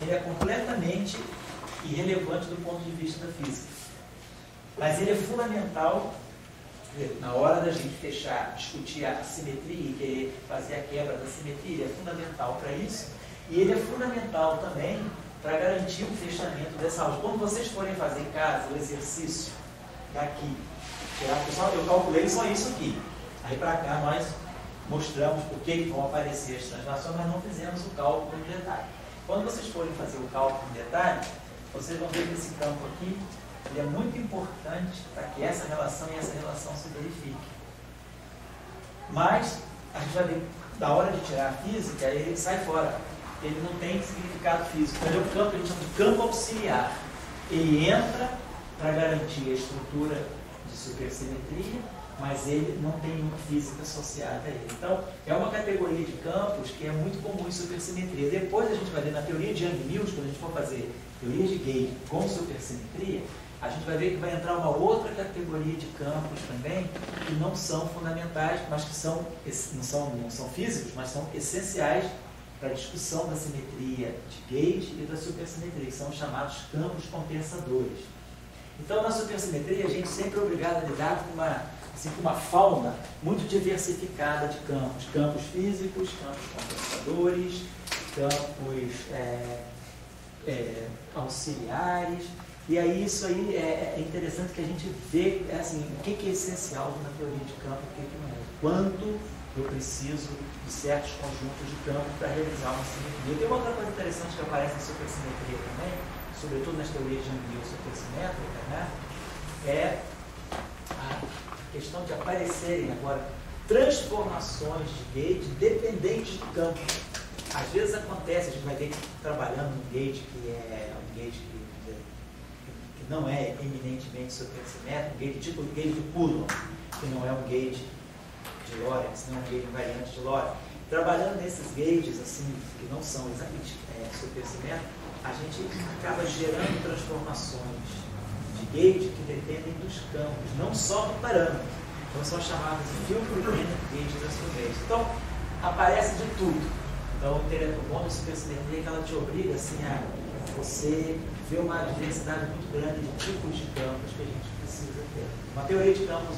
Ele é completamente irrelevante do ponto de vista da física. Mas ele é fundamental na hora da gente discutir a simetria e querer fazer a quebra da simetria. Ele é fundamental para isso. E ele é fundamental também para garantir o fechamento dessa aula. Quando vocês forem fazer em casa o exercício daqui, eu calculei só isso aqui. Aí para cá nós mostramos por que vão aparecer as translações, mas não fizemos o cálculo em detalhe. Quando vocês forem fazer o cálculo em detalhe, vocês vão ver que esse campo aqui ele é muito importante para que essa relação e essa relação se verifiquem. Mas a gente vai ver, da hora de tirar a física, ele sai fora. Ele não tem significado físico. Então, ele é um campo que a gente chama de campo auxiliar. Ele entra para garantir a estrutura de supersimetria, mas ele não tem nenhuma física associada a ele. Então, é uma categoria de campos que é muito comum em supersimetria. Depois a gente vai ver na teoria de Young-Mills, quando a gente for fazer teoria de Gauge com supersimetria, a gente vai ver que vai entrar uma outra categoria de campos também, que não são fundamentais, mas que não são físicos, mas são essenciais para a discussão da simetria de Gauge e da supersimetria, que são os chamados campos compensadores. Então, na supersimetria, a gente sempre é obrigado a lidar com uma fauna muito diversificada de campos. Campos físicos, campos compensadores, campos auxiliares. E aí, isso aí é interessante que a gente vê assim, o que é essencial na teoria de campo e o que não é. Quanto eu preciso de certos conjuntos de campo para realizar uma simetria. Tem uma outra coisa interessante que aparece na supersimetria também, sobretudo nas teorias de Young-Mills supersimétricas, né? É a questão de aparecerem agora transformações de gauge dependentes do campo. Às vezes acontece, a gente vai ver que trabalhando num gauge que é um gauge que não é eminentemente supersimétrico, um gauge tipo o gauge de Coulomb, que não é um gauge de Lorentz, não é um gauge invariante de Lorentz. Trabalhando nesses gauges assim, que não são exatamente supersimétricos, a gente acaba gerando transformações de gauge que dependem dos campos, não só do parâmetro. Então são chamadas de field-dependent gauges astrométricos. Então, aparece de tudo. Então, o bom da supersimetria é que ela te obriga assim, a você ver uma diversidade muito grande de tipos de campos que a gente precisa ter. Uma teoria de campos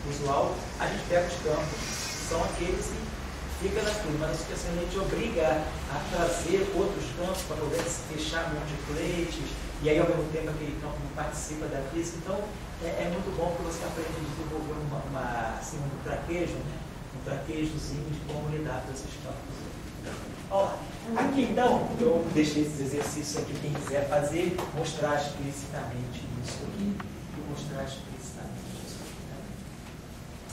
usual, a gente pega os campos, são aqueles que ficam naquilo, mas a supersimetria te obriga a trazer outros campos para poder se fechar multiplates, e aí ao mesmo tempo aquele campo não participa da física. Então, é muito bom que você aprenda a desenvolver um traquejo, né? Um traquejozinho de como lidar com esses campos. Ó, aqui então, eu deixei esses exercícios aqui, quem quiser fazer, mostrar explicitamente isso aqui e mostrar explicitamente isso aqui. Né?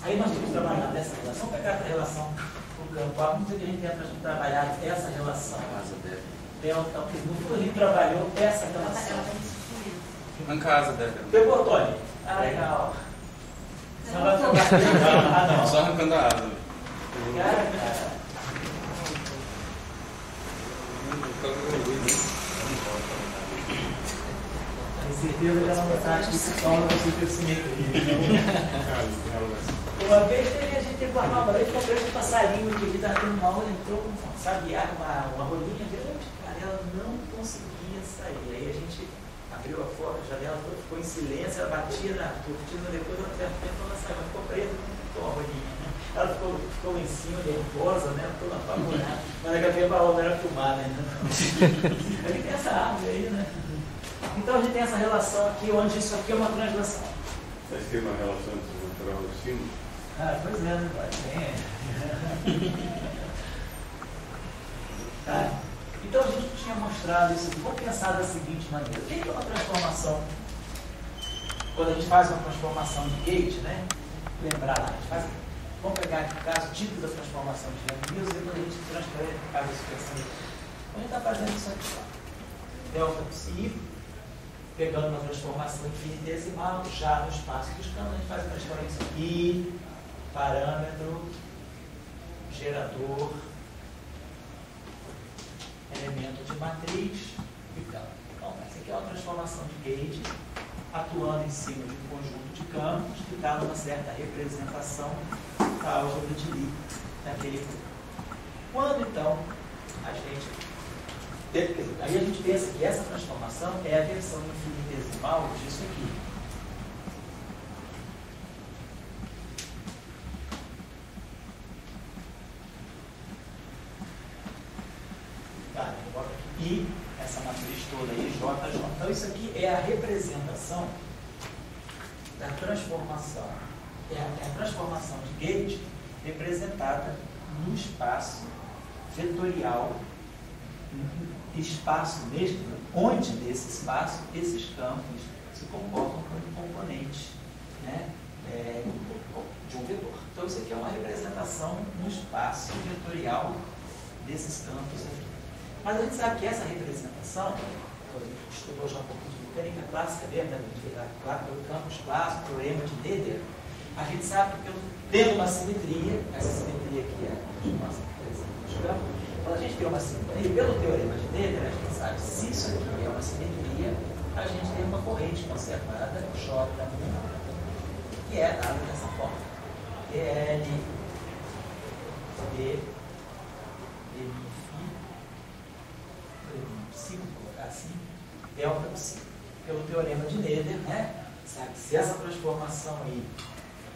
Aí nós temos que trabalhar dessa relação, pegar essa relação com o campo. Há muito tempo que a gente tenta trabalhar essa relação. No fundo a gente trabalhou essa relação. Em casa, deve. Pegou, Tony? Ah, legal. Não vai jogar. Não. Só arrancando a asa. Cara. Com certeza ela não está discutindo da supersimetria. Uma vez a gente teve uma vez que um passarinho que estava tendo mal, entrou com uma rolinha grande, cara, ela não conseguia sair. Aí a gente abriu a janela toda, ficou em silêncio, ela batia na cortina, depois ela saiu, ficou presa com a rolinha. Ela ficou em cima, nervosa, né? Toda apavorada. Mas daqui a pouco a aula era filmada ainda. A gente tem essa árvore aí, né? Então a gente tem essa relação aqui, onde isso aqui é uma translação. Mas tem uma relação entre o natural e o símbolo? Ah, pois é, né? Tem. Tá? Então a gente tinha mostrado isso aqui. Vamos pensar da seguinte maneira. O que é uma transformação? Quando a gente faz uma transformação de gauge, né? Lembrar lá, a gente faz. Vamos pegar aqui o caso típico da transformação de Young-Mills e quando a gente transcreve o caso da supersimetria. A gente está fazendo isso aqui, ó. Delta psi, pegando uma transformação infinitesimal, já no espaço dos campos, a gente faz a transformação I, parâmetro, gerador, elemento de matriz e campo. Então, essa aqui é uma transformação de gauge, atuando em cima de um conjunto de campos que dá uma certa representação da álgebra de Lie naquele grupo. Quando então a gente Aí a gente pensa que essa transformação é a versão infinitesimal disso aqui. Tá, eu boto aqui I, essa matriz toda aí, J, J. Então isso aqui é a representação da transformação. É a transformação de gate representada no espaço vetorial, espaço mesmo, onde nesse espaço esses campos se comportam como componentes, né, de um vetor. Então isso aqui é uma representação no espaço vetorial desses campos aqui. Mas a gente sabe que essa representação, a gente estudou já um pouco de mecânica clássica mesmo, pelo campus clássico, teorema de Noether, a gente sabe que tendo uma simetria, essa simetria aqui é a nossa representação dos campos, quando a gente tem uma simetria, pelo teorema de Noether, a gente sabe que se isso aqui é uma simetria, a gente tem uma corrente conservada, J, que é dada dessa forma. L, D, psi, vou colocar assim, delta psi. Pelo teorema de Noether, né? Sabe, se essa transformação aí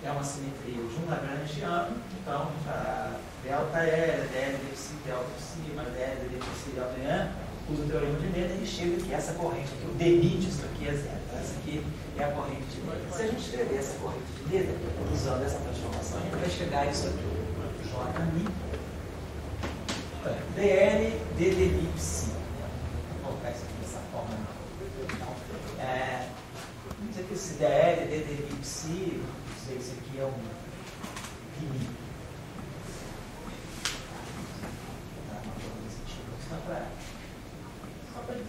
é uma simetria de um lagrangiano, então a delta é L de psi, delta psi, mais L de psi, delta N, usa o teorema de Noether e chega que essa corrente aqui, o limite disso aqui é zero. Então, essa aqui é a corrente de Noether. Se a gente escrever essa corrente de Noether, usando essa transformação, a gente vai chegar a isso aqui. J mi dl dd psi. Vou colocar isso aqui dessa forma. Vamos dizer que esse dl dd psi, não sei se aqui é um limite.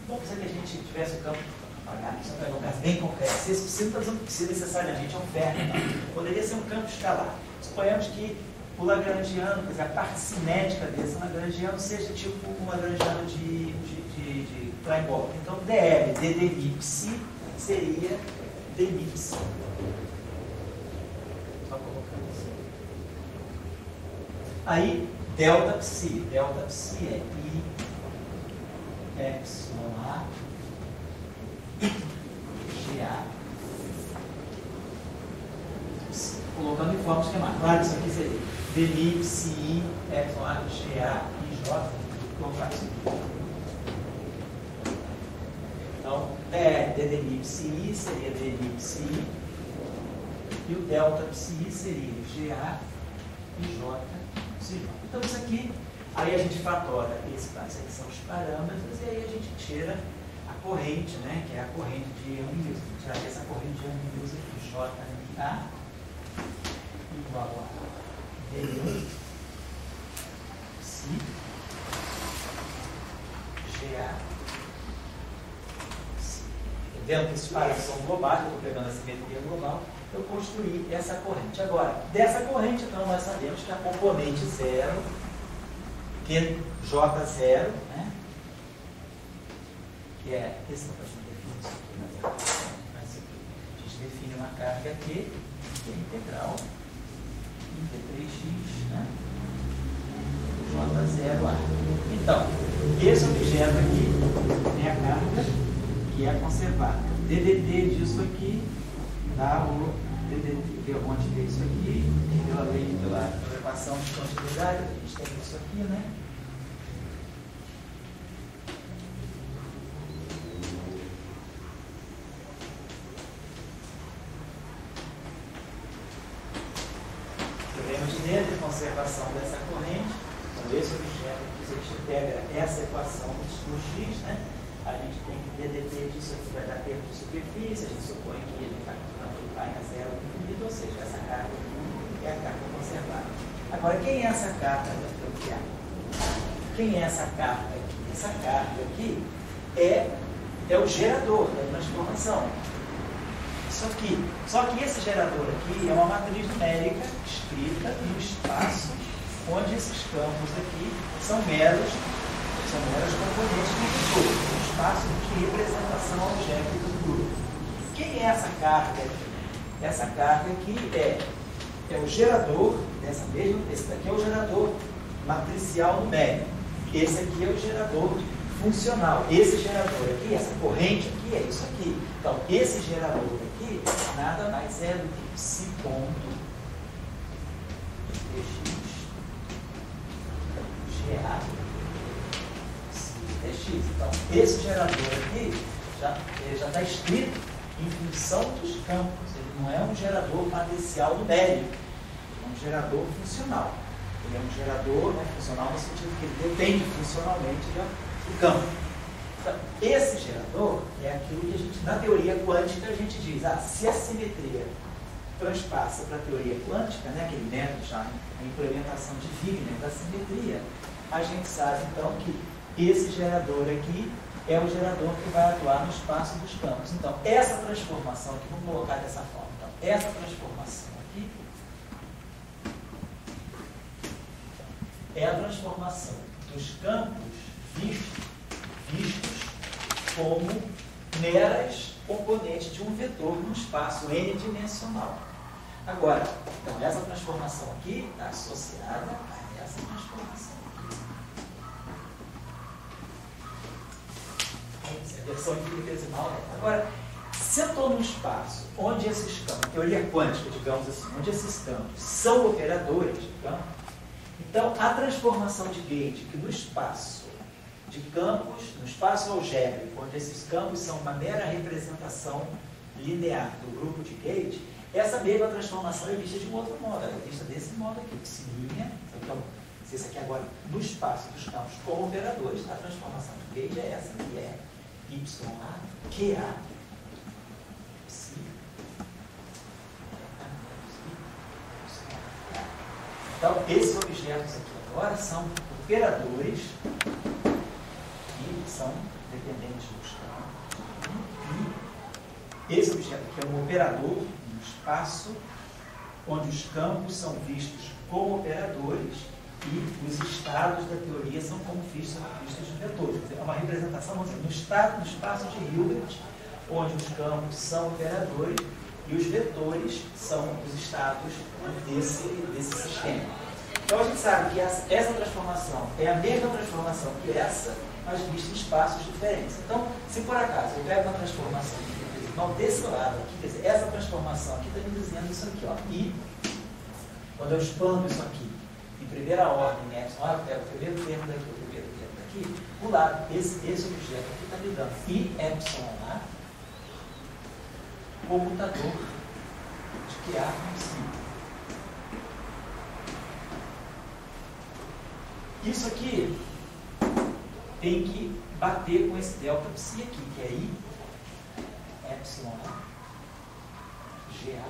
Vamos dizer que a gente tivesse o campo apagado, isso é um caso bem concreto. Se esse psi não precisa necessariamente é um ferro, não. Poderia ser um campo escalar. Suponhamos que o lagrangiano, quer dizer, a parte cinética desse lagrangiano seja tipo um lagrangiano de Klein-Bach. Então, dl dd psi seria dmi psi. Só colocando assim. Aí, delta psi é I epsilon A GA. Colocando em forma esquemática. Claro, isso aqui seria dmi psi epsilon A GA I J. Vou colocar isso aqui. Então, dmi psi seria dmi psi e o delta psi seria GA e J psi J. Então, isso aqui, aí a gente fatora esse, aqui são os parâmetros, e aí a gente tira a corrente, né, que é a corrente de Young-Mills. Tirar essa corrente de Young-Mills aqui, JA igual a dmi psi GA. Vendo que esses parâmetros são globais, eu estou pegando a simetria global, eu construí essa corrente. Agora, dessa corrente, então, nós sabemos que a componente zero, que é J0, né? Que é, esse não pode definir isso aqui, mas a gente define uma carga aqui, que é integral em T3x, né? J0A. Então, esse objeto aqui é a carga que é conservada. O DDT disso aqui dá o DDT, onde tem isso aqui, pela lei, pela equação de continuidade, a gente tem isso aqui, né? Teorema de Noether, conservação dessa corrente. Então, esse objeto aqui, se a gente pega essa equação do x, né? A gente tem que DDT disso aqui vai dar tempo de superfície, a gente supõe que ele está vai a zero infinito, ou seja, essa carga aqui é a carga conservada. Agora, quem é essa carga da Quem é essa carga aqui? Essa carga aqui é o gerador da transformação. Só que esse gerador aqui é uma matriz numérica escrita no espaço onde esses campos aqui são meros componentes do grupo, um espaço de representação algébrica do grupo. Quem é essa carga aqui? Essa carga aqui é o gerador esse daqui é o gerador matricial numérico. Esse aqui é o gerador funcional. Esse gerador aqui, essa corrente aqui, é isso aqui. Então, esse gerador aqui nada mais é do que psi ponto dx GA dx. Então, esse gerador aqui já está escrito em função dos campos. Ele não é um gerador matricial numérico, é um gerador funcional. Ele é um gerador, né, funcional no sentido que ele depende funcionalmente do campo. Então, esse gerador é aquilo que a gente, na teoria quântica, a gente diz, se a simetria transpassa para a teoria quântica, né, aquele método já, a implementação de Wigner da simetria, a gente sabe então que esse gerador aqui é o gerador que vai atuar no espaço dos campos. Então, essa transformação aqui, vamos colocar dessa forma, então, essa transformação aqui é a transformação dos campos vistos como meras componentes de um vetor num espaço n-dimensional. Agora, então, essa transformação aqui está associada a essa transformação aqui. Essa é a versão infinitesimal. Né? Agora, se eu estou num espaço onde esses campos, teoria quântica, digamos assim, onde esses campos são operadores, digamos, então, a transformação de Gauge, que no espaço de campos, no espaço algébrico, onde esses campos são uma mera representação linear do grupo de Gauge, essa mesma transformação é vista de um outro modo, ela é vista desse modo aqui, psilinha. Então, se esse aqui agora, no espaço dos campos como operadores, a transformação de Gauge é essa, que é YA, QA, psi. Então, esses objetos aqui agora são operadores que são dependentes dos campos. E esse objeto aqui é um operador no espaço onde os campos são vistos como operadores e os estados da teoria são como vistos de vetores. Quer dizer, é uma representação, vamos dizer, no espaço de Hilbert, onde os campos são operadores e os vetores são os estados desse sistema. Então a gente sabe que essa transformação é a mesma transformação que essa, mas vista em espaços diferentes. Então, se por acaso eu pego uma transformação desse lado aqui, quer dizer, essa transformação aqui está me dizendo isso aqui, ó. E quando eu expando isso aqui em primeira ordem, né, eu pego o primeiro termo daqui, o primeiro termo daqui, o lado, esse objeto aqui está me dando I epsilon A, comutador de QA com psi. Isso aqui tem que bater com esse delta psi aqui, que é I epsilon A GA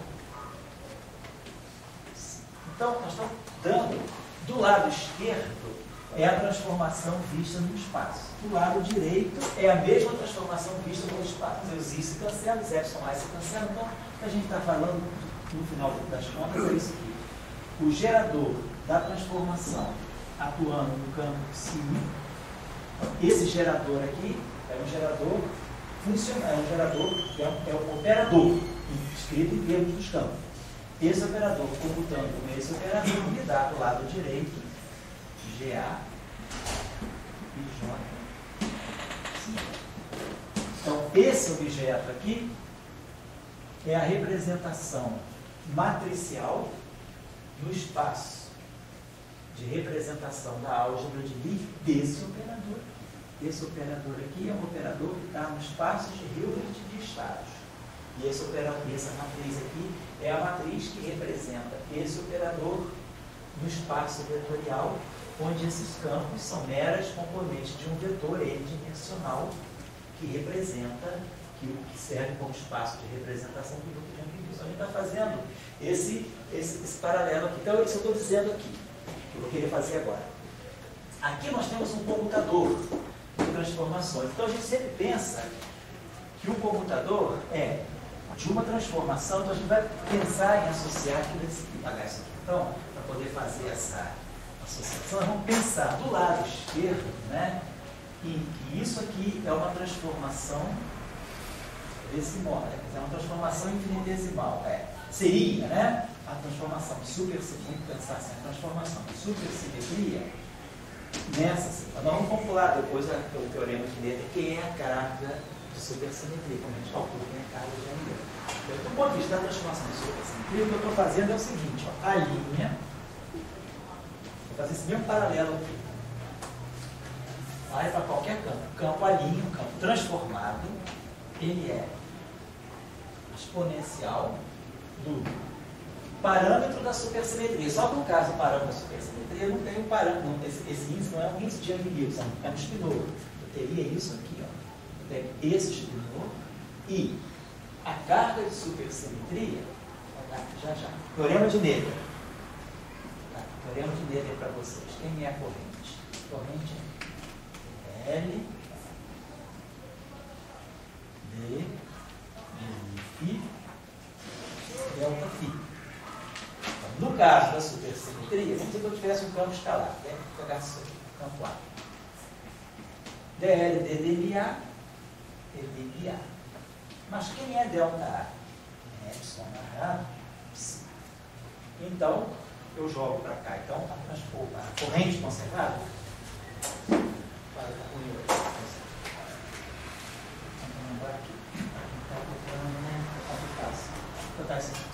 psi. Então, nós estamos dando, do lado esquerdo, é a transformação vista no espaço. Do lado direito é a mesma transformação vista no espaço. Os I se cancelam, os epsilon A se cancelam. Então, o que a gente está falando no final das contas é isso aqui. O gerador da transformação atuando no campo psi, esse gerador aqui é um gerador funcional, é um gerador que é um operador, escrito em termos dos campos. Esse operador comutando com esse operador me dá do lado direito GA e J. Então, esse objeto aqui é a representação matricial no espaço de representação da álgebra de Lie desse operador. Esse operador aqui é um operador que está no espaço de Hilbert de estados. E esse operador, essa matriz aqui é a matriz que representa esse operador no espaço vetorial, onde esses campos são meras componentes de um vetor n-dimensional que representa, que serve como espaço de representação do grupo de amplitude. A gente está fazendo esse paralelo aqui. Então, isso eu estou dizendo aqui, que eu queria fazer agora. Aqui nós temos um comutador de transformações. Então, a gente sempre pensa que o comutador é de uma transformação, então a gente vai pensar em associar aqui nesse aqui. Então, para poder fazer essa associação, nós vamos pensar do lado esquerdo, né, em que isso aqui é uma transformação desse modo, é uma transformação infinitesimal. Seria, né, a transformação vamos pensar assim, a transformação de supersimetria nessa síntese. Nós vamos calcular depois o teorema de Noether, que é a carga de supersimetria, como a gente calcula que é a carga de Noether. Então, do ponto de vista da transformação de supersimetria, o que eu estou fazendo é o seguinte, ó, a linha, vou fazer esse mesmo paralelo aqui. Vai para qualquer campo. O campo A', um campo transformado, ele é exponencial do parâmetro da supersimetria. Só que no caso do parâmetro da supersimetria, não tem um parâmetro, não, esse índice não é um índice de Young-Mills, é um espinor. Eu teria isso aqui, ó. Eu tenho esse espinor e a carga de supersimetria, já. Teorema de Noether. Teorema de Noether para vocês. Quem é a corrente? A corrente é L, D, Φ, delta Φ. Então, no caso da supersimetria, vamos dizer que eu tivesse um campo escalar, né? Vou pegar isso aqui, campo A. DL, DDLA, DDLA. Mas quem é delta A? É epsilon barra psi. Então, eu jogo para cá. Então, a corrente conservada.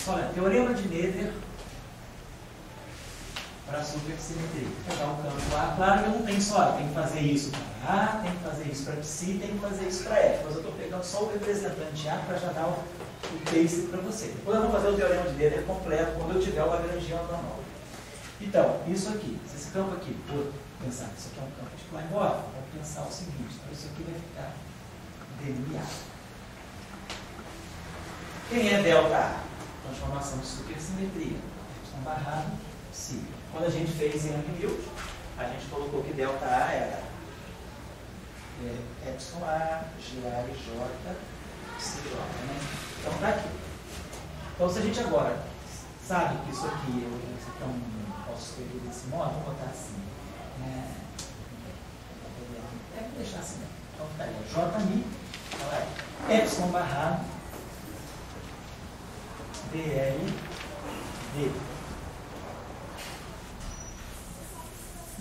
Olha, teorema de Noether para supersimetria. Vou pegar o campo A. Claro que eu não tenho só, eu tenho que fazer isso para A, tenho que fazer isso para psi, tenho que fazer isso para F. Mas eu estou pegando só o representante A para já dar o basic para você. Depois eu vou fazer o teorema de Noether completo quando eu tiver o Lagrangiano normal. Então, isso aqui, se esse campo aqui, vou pensar que isso aqui é um campo de Klein-Bottom, vou pensar o seguinte, então isso aqui vai ficar delineado. Quem é delta A? Transformação de supersimetria. Estão barrado, sim. Quando a gente fez em Young-Mills, a gente colocou que delta A era epsilon A, GA e J, psi J, né? Então está aqui. Então se a gente agora sabe que isso aqui, posso escrever desse modo, vou botar assim. Vou deixar assim, né? Então ficaria J-mi, epsilon barrado, DL, D,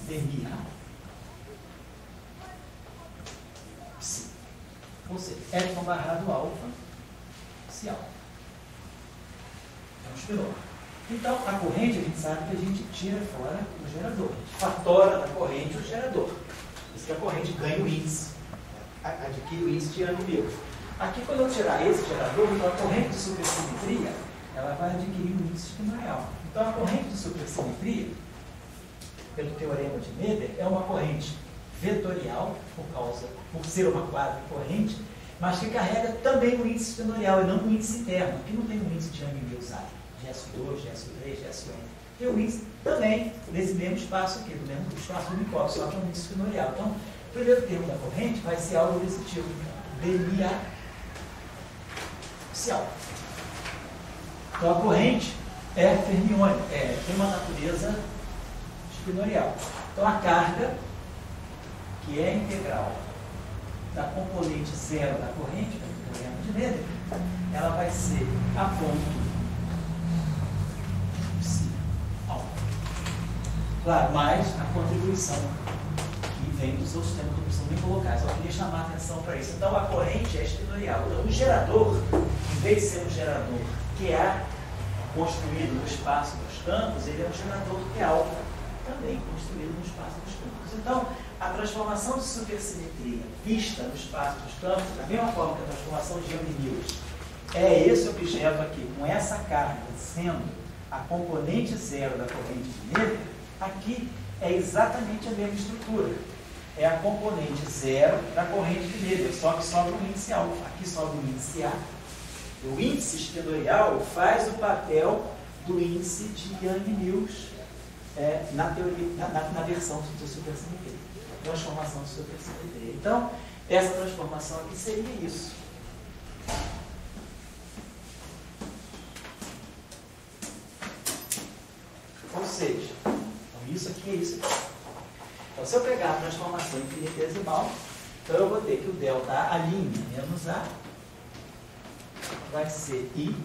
DMI, psi. Ou seja, epsilon barrado alfa, psi alfa. É um espinor. Então, a corrente, a gente sabe que a gente tira fora o gerador. A gente fatora da corrente o gerador. Por isso que a corrente ganha o índice. Adquire o índice de Young-Mills. Aqui, quando eu tirar esse gerador, então a corrente de supersimetria, ela vai adquirir um índice espinorial. Então, a corrente de supersimetria, pelo teorema de Noether, é uma corrente vetorial, por ser uma quadricorrente, mas que carrega também um índice espinorial, e não um índice interno. Aqui não tem um índice de Young-Mills, GSO2, GSO3, GSON. Tem um índice também desse mesmo espaço aqui, do mesmo espaço do micópio, só que é um índice espinorial. Então, o primeiro termo da corrente vai ser algo desse tipo, DMA psial. Então, a corrente é fermiônica, tem uma natureza espinorial. Então, a carga, que é integral da componente zero da corrente, do teorema de Noether, ela vai ser a ponto psi alfa. Claro, mais a contribuição que vem dos outros termos que não precisam nem colocar. Só queria chamar a atenção para isso. Então, a corrente é espinorial. Então, o gerador, em vez de ser um gerador QA construído no espaço dos campos, ele é um gerador Q alfa, também construído no espaço dos campos. Então, a transformação de supersimetria vista no espaço dos campos, da mesma forma que a transformação de Young-Mills, é esse objeto aqui, com essa carga sendo a componente zero da corrente de Noether, aqui é exatamente a mesma estrutura. É a componente zero da corrente de Noether, só que sobra um índice alfa. Aqui sobra um índice A. O índice espinorial faz o papel do índice de Young-Mills na versão de supersimetria. Transformação de supersimetria. Então, essa transformação aqui seria isso. Ou seja, então isso aqui é isso aqui. Então, se eu pegar a transformação infinitesimal, então eu vou ter que o delta A, linha menos A, vai ser I,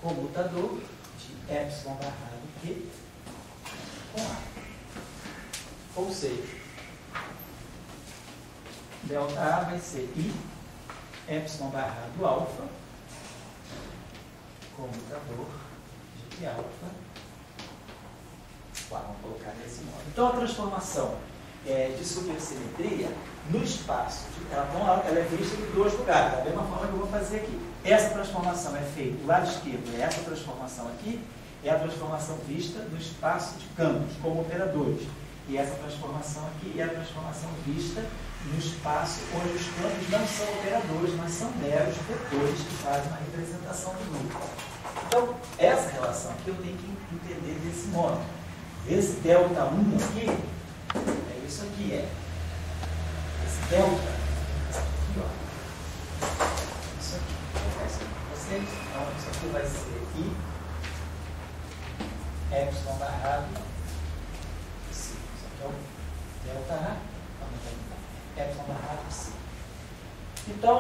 comutador de epsilon barrado Q com A. Ou seja, delta A vai ser I, epsilon barrado alfa, comutador de alfa. Vamos colocar desse modo. Então, a transformação de supersimetria no espaço, ela é vista em dois lugares, da mesma forma que eu vou fazer aqui. Essa transformação é feita, o lado esquerdo é essa transformação aqui, é a transformação vista no espaço de campos, como operadores. E essa transformação aqui é a transformação vista no espaço onde os campos não são operadores, mas são meros vetores que fazem uma representação do núcleo. Então, essa relação aqui eu tenho que entender desse modo. Esse delta 1 aqui, é isso aqui, esse delta, aqui, ó. Isso aqui, vou colocar isso aqui para vocês. Então, isso aqui vai ser I, epsilon barrado, C. Isso aqui é o delta A, epsilon barrado, C. Então,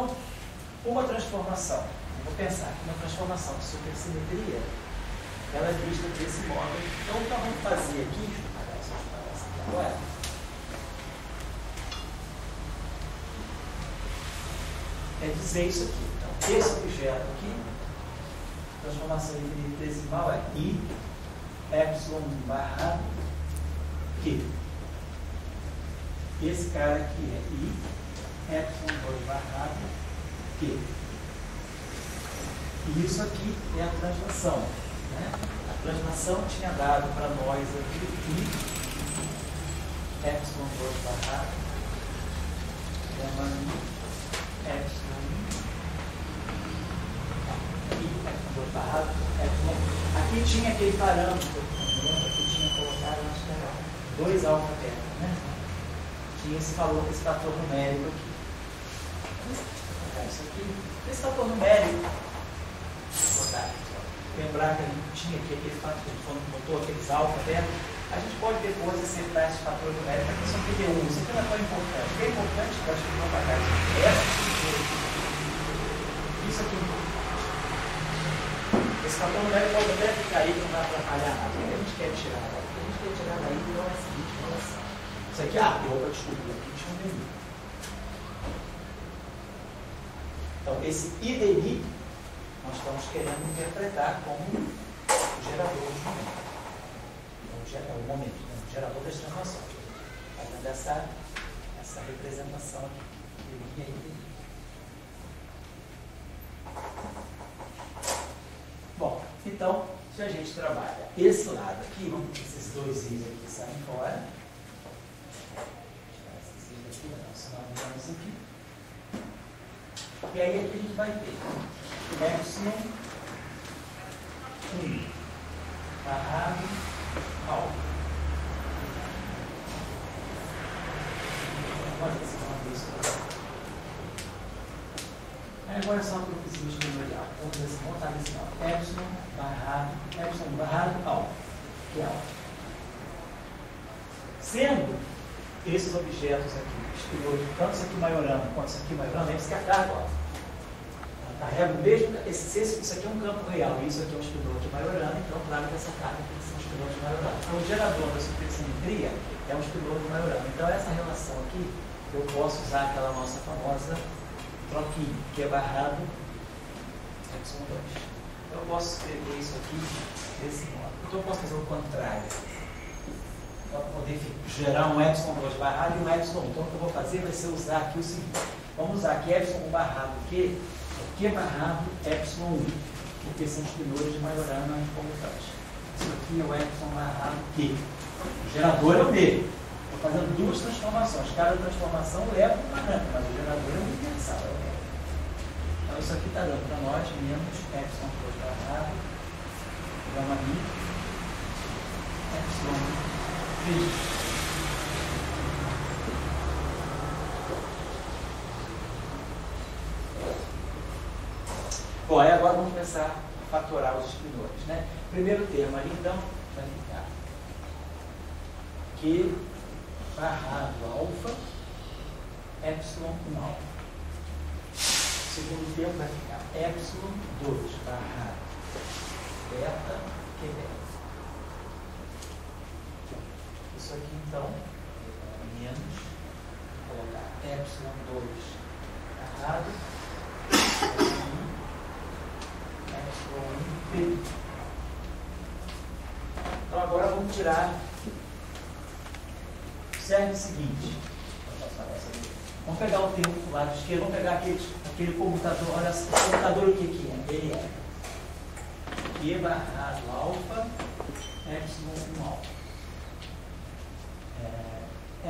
uma transformação, vou pensar que uma transformação de supersimetria, ela é vista desse modo. Então, o que nós vamos fazer aqui, deixa eu apagar isso aqui agora, é dizer isso aqui. Então, esse objeto aqui, transformação infinitesimal é I, epsilon barrado Q. Esse cara aqui é I, epsilon 2 barrado Q. E isso aqui é a translação. Né? A translação tinha dado para nós aqui I, epsilon 2 barrado, gama epsilon I, epsilon 2 barrado, epsilon. Aqui tinha aquele parâmetro, aqui tinha colocado, acho que era 2 alfa beta, né? Tinha esse valor, esse fator numérico aqui. Vou colocar isso aqui. Esse fator numérico, vou botar aqui. Lembrar que a gente tinha aqui aquele fator, quando botou aqueles alfa beta, a gente pode depois acertar esse fator numérico, aqui são PD1, isso aqui não é tão importante. O que é importante, que eu acho que não vai pagar isso aqui é importante. Esse fator numérico pode até ficar aí, não vai atrapalhar nada. O que a gente quer tirar daí? O que a gente quer tirar daí é a seguinte relação. Isso aqui, opa, desculpa, aqui tinha um delito. Então, esse I delito, nós estamos querendo interpretar como o gerador de momento. É o momento, né? O gerador das transformações. Fazendo essa representação aqui. Bom, então, se a gente trabalha esse lado aqui, vamos ver esses dois i's aqui saem fora. Tirar esses i's aqui, nós vamos aqui. E aí aqui a gente vai ter epsilon 1 barrado alfa. Olha esse nome disso. Agora é só para o coeficiente numerial. Vamos montar desse nome. Epsilon barrado alfa, que é alfa. Sendo esses objetos aqui, tanto isso aqui maiorando quanto isso aqui maiorando, lembre-se que a carga, ó, carrega o mesmo, isso aqui é um campo real, isso aqui é um espinor de maiorando, então claro que essa carga tem que ser um espinor de maiorando. Então o gerador da supersimetria é um espinor de maiorando. Então essa relação aqui, eu posso usar aquela nossa famosa troquinha, que é barrado epsilon 2. Eu posso escrever isso aqui desse modo. Então eu posso fazer o contrário. Para poder gerar um epsilon 2 barrado e um epsilon 1. Então o que eu vou fazer vai ser usar aqui o seguinte. Vamos usar aqui epsilon 1 barrado Q, Q barrado epsilon 1, porque são espinores de maiorana conmutante. Isso aqui é o epsilon barrado Q. O gerador é o mesmo. Estou fazendo duas transformações. Cada transformação leva um parâmetro, mas o gerador é universal. Então isso aqui está dando para nós menos epsilon 2 barrado gama I epsilon 1. Bom, aí agora vamos começar a fatorar os espinores, né? Primeiro termo ali, então, vai ficar Q barrado alfa, epsilon 1 alfa. Segundo termo vai ficar epsilon 2 barrado beta, Q beta. Isso aqui, então, menos, vou colocar epsilon 2 barrado, epsilon 1 P. Então agora vamos tirar. Serve o seguinte. Vamos pegar o termo do lado esquerdo, vamos pegar aquele comutador. Olha, esse comutador o que é? Ele é Q barrado alfa, epsilon 1 alfa.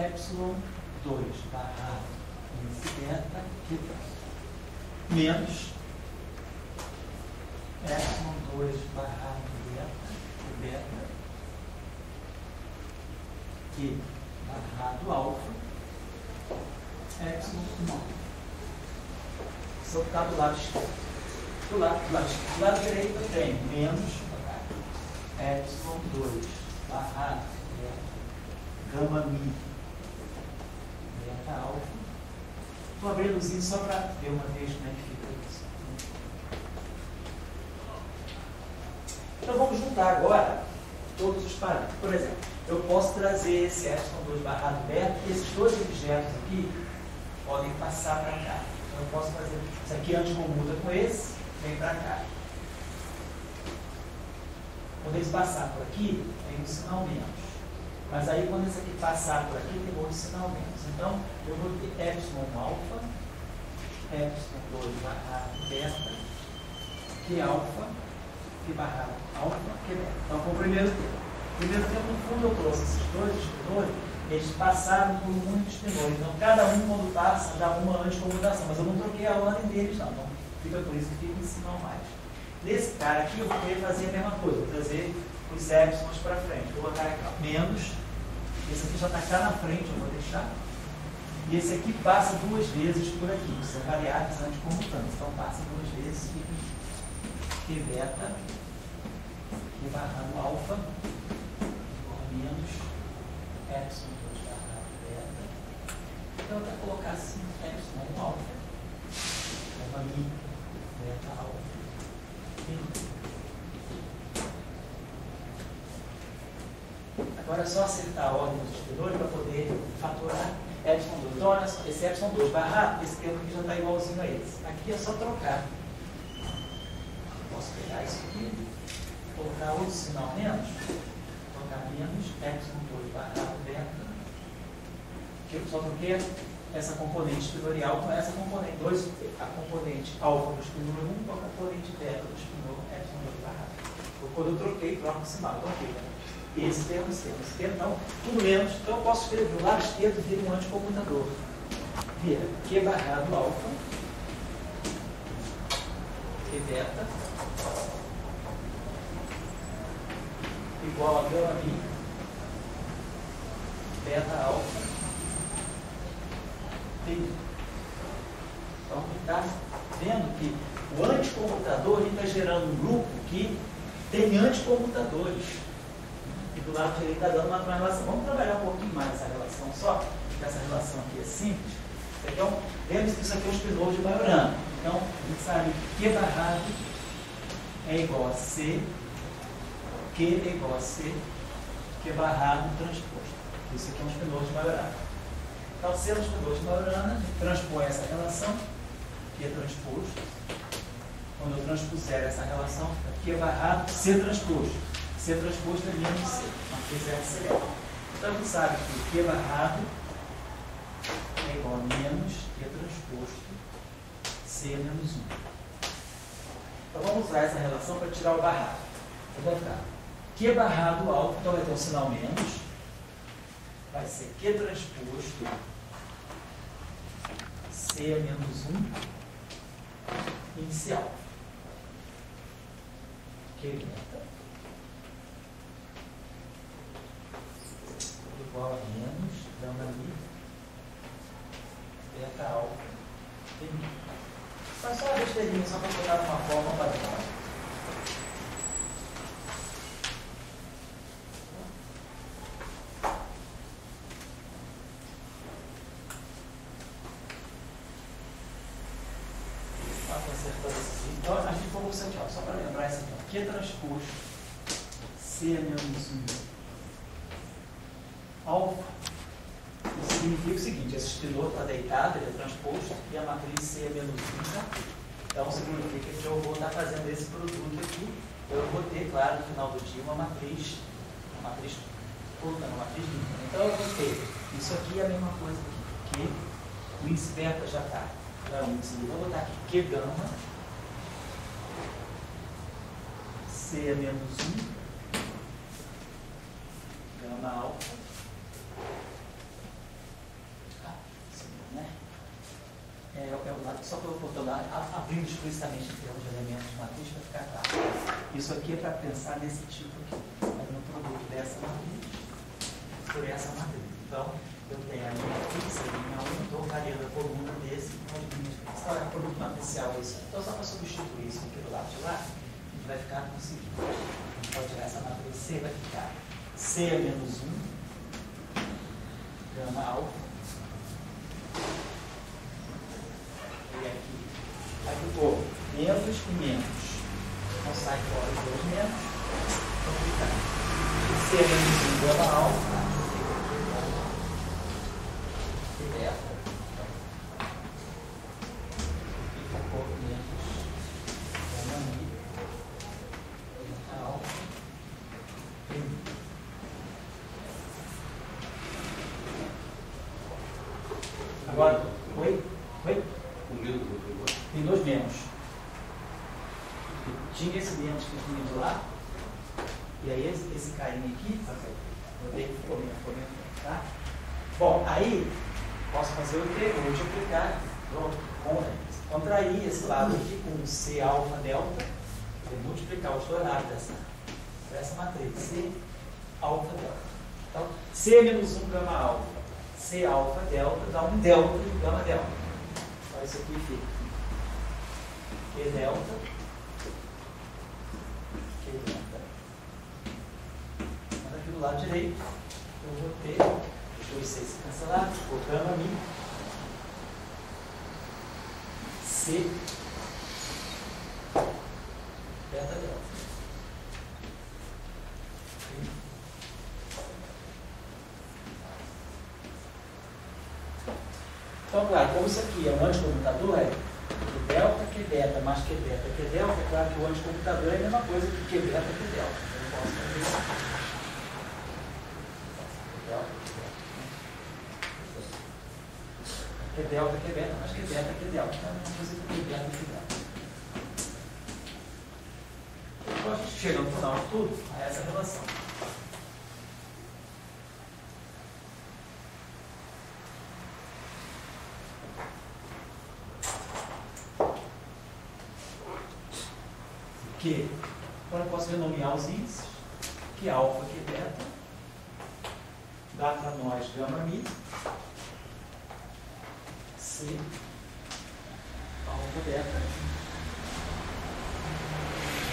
Epsilon 2 barrado esse beta, Q menos epsilon 2 barrado beta, Q barrado alfa, epsilon 1 alfa. Isso é o que está do lado esquerdo. Do lado direito eu tenho menos epsilon 2 barrado gama mi beta alfa. Estou abrindo o só para ver uma vez como é que fica isso. Então vamos juntar agora todos os parâmetros. Por exemplo, eu posso trazer esse epsilon 2 barrado beta, e esses dois objetos aqui podem passar para cá. Então eu posso fazer isso aqui antes comuta com esse, vem para cá. Quando eles passar por aqui, tem um sinal menos. Mas aí quando esse aqui passar por aqui, tem outro sinal menos. Então eu vou ter epsilon alfa, epsilon 2 barrado beta, que alfa, que barrado alfa, que beta. Então foi o primeiro termo. O primeiro termo, no fundo, eu trouxe esses dois espinores, eles passaram por muitos espinores. Então cada um, quando passa, dá uma anticomutação. Mas eu não troquei a ordem deles, não. Então fica por isso que fica em sinal mais. Nesse cara aqui, eu vou querer fazer a mesma coisa. Vou trazer os épsilons para frente. Vou botar aqui, ó, menos. Esse aqui já está cá na frente, eu vou deixar. E esse aqui passa duas vezes por aqui. São variáveis anticomutantes. Então passa duas vezes, fica Q beta, Q barrado alfa, igual a menos epsilon 2 barrado beta. Então eu vou colocar assim, epsilon alfa, gama mi beta alfa. Agora é só acertar a ordem dos espinores para poder faturar epsilon 2. Então, olha só, esse epsilon 2 barrado, esse termo aqui já está igualzinho a esse. Aqui é só trocar. Posso pegar isso aqui, colocar outro sinal menos, colocar menos epsilon 2 barrado beta, que eu só troquei essa componente espinorial com essa componente 2, a componente alfa do espinor 1 com a componente beta do espinor epsilon 2 barrado. Quando eu troquei, troco o sinal. Então, ok, esse termo, então, tudo menos. Então, eu posso escrever do lado esquerdo vira um anticomutador. Vira Q barrado alfa, Q beta, igual a gama mi, beta alfa, T. Então, está vendo que o anticomutador está gerando um grupo que tem anticomutadores. E do lado direito está dando uma relação. Vamos trabalhar um pouquinho mais essa relação só, porque essa relação aqui é simples. Então, lembre-se que isso aqui é um espinor de Majorana. Então, a gente sabe que Q barrado é igual a C, Q é igual a C, Q barrado transposto. Isso aqui é um espinor de Majorana. Então, sendo um espinor de Majorana, a gente transpõe essa relação, Q é transposto. Quando eu transpuser essa relação, Q barrado, C transposto. C transposto é menos C, matriz RCL. Então a gente sabe que Q barrado é igual a menos Q transposto C menos 1. Então vamos usar essa relação para tirar o barrado. Vou botar Q barrado alfa, então vai ter um sinal menos, vai ser Q transposto C menos 1 inicial. Q beta igual a menos gama mi beta alfa de mi. Mas só uma besteirinha, só para botar uma forma padrão. Então a gente colocou isso aqui, ó, só para lembrar isso aqui, ó. Q transposto C menos 1 alfa, e C significa o seguinte, esse espinor está deitado, ele é transposto, e a matriz C é menos 1 está aqui. Então significa que eu vou estar fazendo esse produto aqui, eu vou ter, claro, no final do dia, uma matriz toda, uma matriz limpa. Então eu vou ter, isso aqui é a mesma coisa aqui, que o índice beta já está, não é o índice livre, eu vou botar aqui Q gama, C é menos 1, gama alfa, só que eu estou lá abrindo explicitamente em termos de elementos de matriz para ficar claro. Isso aqui é para pensar nesse tipo aqui, no produto dessa matriz por essa matriz. Então, eu tenho a linha fixa, a linha 1, estou variando a coluna desse, só é produto matricial isso. Então, só para substituir isso aqui do lado de lá, a gente vai ficar com o seguinte: a gente pode tirar essa matriz C, vai ficar C é menos 1, gama alfa. E aqui ficou menos e menos. Então sai fora os dois menos. Vou clicar. C é menos 1 gama alfa. E delta. E ficou menos gama mi. Gama alfa. E mi. Agora, oi? Tem dois menos. Tinha esse menos que vinha de lá, e aí esse carinha aqui, eu dei ficou menos, tá? Bom, aí posso fazer o quê? Eu vou multiplicar, contrair esse lado aqui com C alfa delta, e multiplicar os dois lados dessa matriz, C alfa delta. Então, C menos 1 gama alfa, C alfa delta dá um delta e gama delta. Então, isso aqui fica Q delta, Q delta. Mas aqui do lado direito, eu vou ter os dois C se cancelados, ficou gama mi, C beta delta. Então, claro, como isso aqui é um anticomutador, é Q delta, Q beta, mais Q beta, Q delta, é claro que o anticomutador é a mesma coisa que Q beta, Q delta. Eu não posso fazer isso. Q delta, Q beta, mais Q beta, Q delta. É a mesma coisa que Q beta, Q delta. Então a gente chega no final de tudo a essa relação. Que agora eu posso renomear os índices, que alfa, que beta, dá para nós gama mi, C, alfa, beta,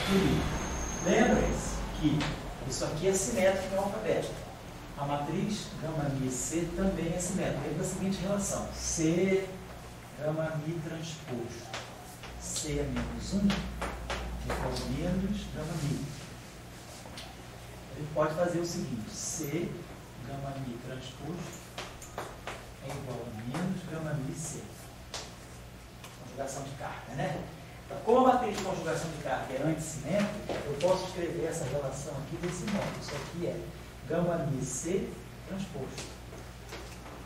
e mi. Lembrem-se que isso aqui é simétrico em alfa, beta. A matriz gama mi C também é simétrica. É da seguinte relação: C, gama mi transposto. C é menos 1. Ficou menos gama mi. Ele pode fazer o seguinte: C gama mi transposto é igual a menos gama mi C. Conjugação de carga, né? Então, como a matriz de conjugação de carga é antissimétrica, eu posso escrever essa relação aqui desse modo. Isso aqui é gama mi C transposto.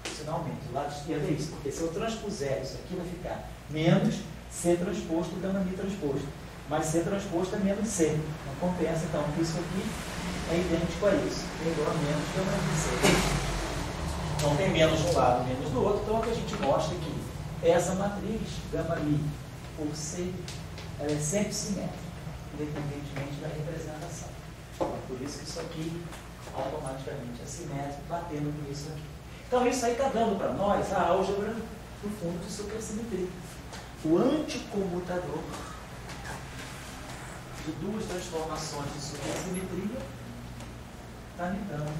Finalmente, o lado esquerdo é isso, porque se eu transpuser isso aqui, vai ficar menos C transposto gama mi transposto. Mas C transposto é menos C. Não compensa, então, que isso aqui é idêntico a isso. É igual a menos gama mi C. Então, tem menos de um lado, menos do outro. Então, o que a gente mostra aqui, essa matriz, gama mi por C, ela é sempre simétrica, independentemente da representação. Então, é por isso que isso aqui, automaticamente, é simétrico, batendo por isso aqui. Então, isso aí está dando para nós a álgebra do fundo de supersimetria. O anticomutador de duas transformações de supersimetria está me dando.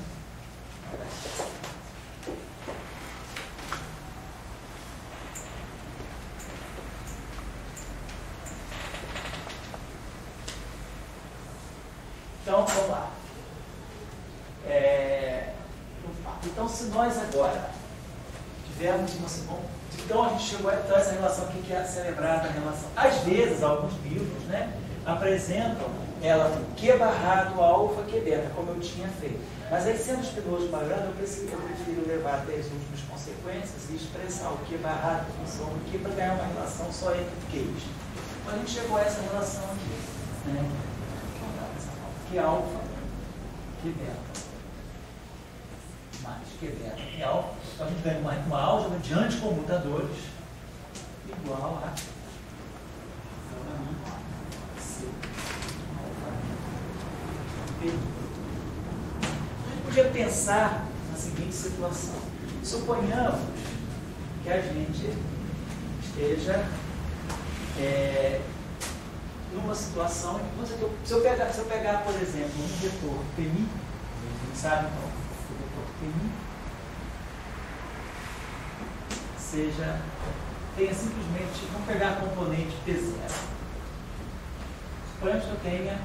Então, vamos lá. Então, se nós agora tivemos uma segunda. Então a gente chegou a essa relação aqui que é celebrada a relação. Às vezes, alguns livros, né, apresentam ela Q barrado alfa, Q beta, como eu tinha feito. Mas aí, sendo Spinoza maior, eu prefiro levar até as últimas consequências e expressar o Q barrado com soma Q para ganhar uma relação só entre Qs. Então a gente chegou a essa relação aqui, né? Q alfa, Q beta. Mais Q beta, Q alfa. Então a gente ganha uma álgebra de anticomutadores igual a C alfa P. A gente podia pensar na seguinte situação. Suponhamos que a gente esteja numa situação em que, se eu pegar, por exemplo, um vetor Pmi, a gente sabe então, o vetor Pmi tenha simplesmente, vamos pegar a componente P0. Suponhamos que eu tenha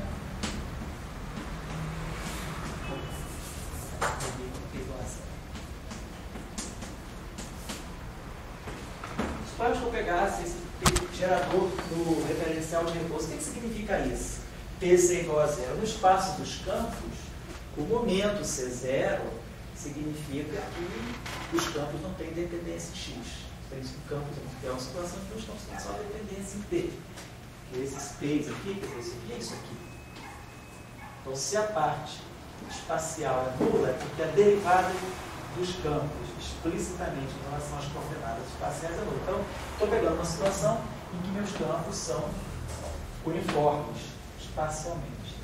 suponhamos que eu pegasse esse gerador do referencial de repouso. O que significa isso? PC igual a zero. No espaço dos campos, o momento C0 significa que os campos não têm dependência em X. Então, isso o campo é uma situação em que os campos têm só dependência em T. Que esse space aqui, quer dizer, isso aqui é isso aqui. Então, se a parte espacial é nula, é porque a derivada dos campos explicitamente em relação às coordenadas espaciais é nula. Então, estou pegando uma situação em que meus campos são uniformes espacialmente.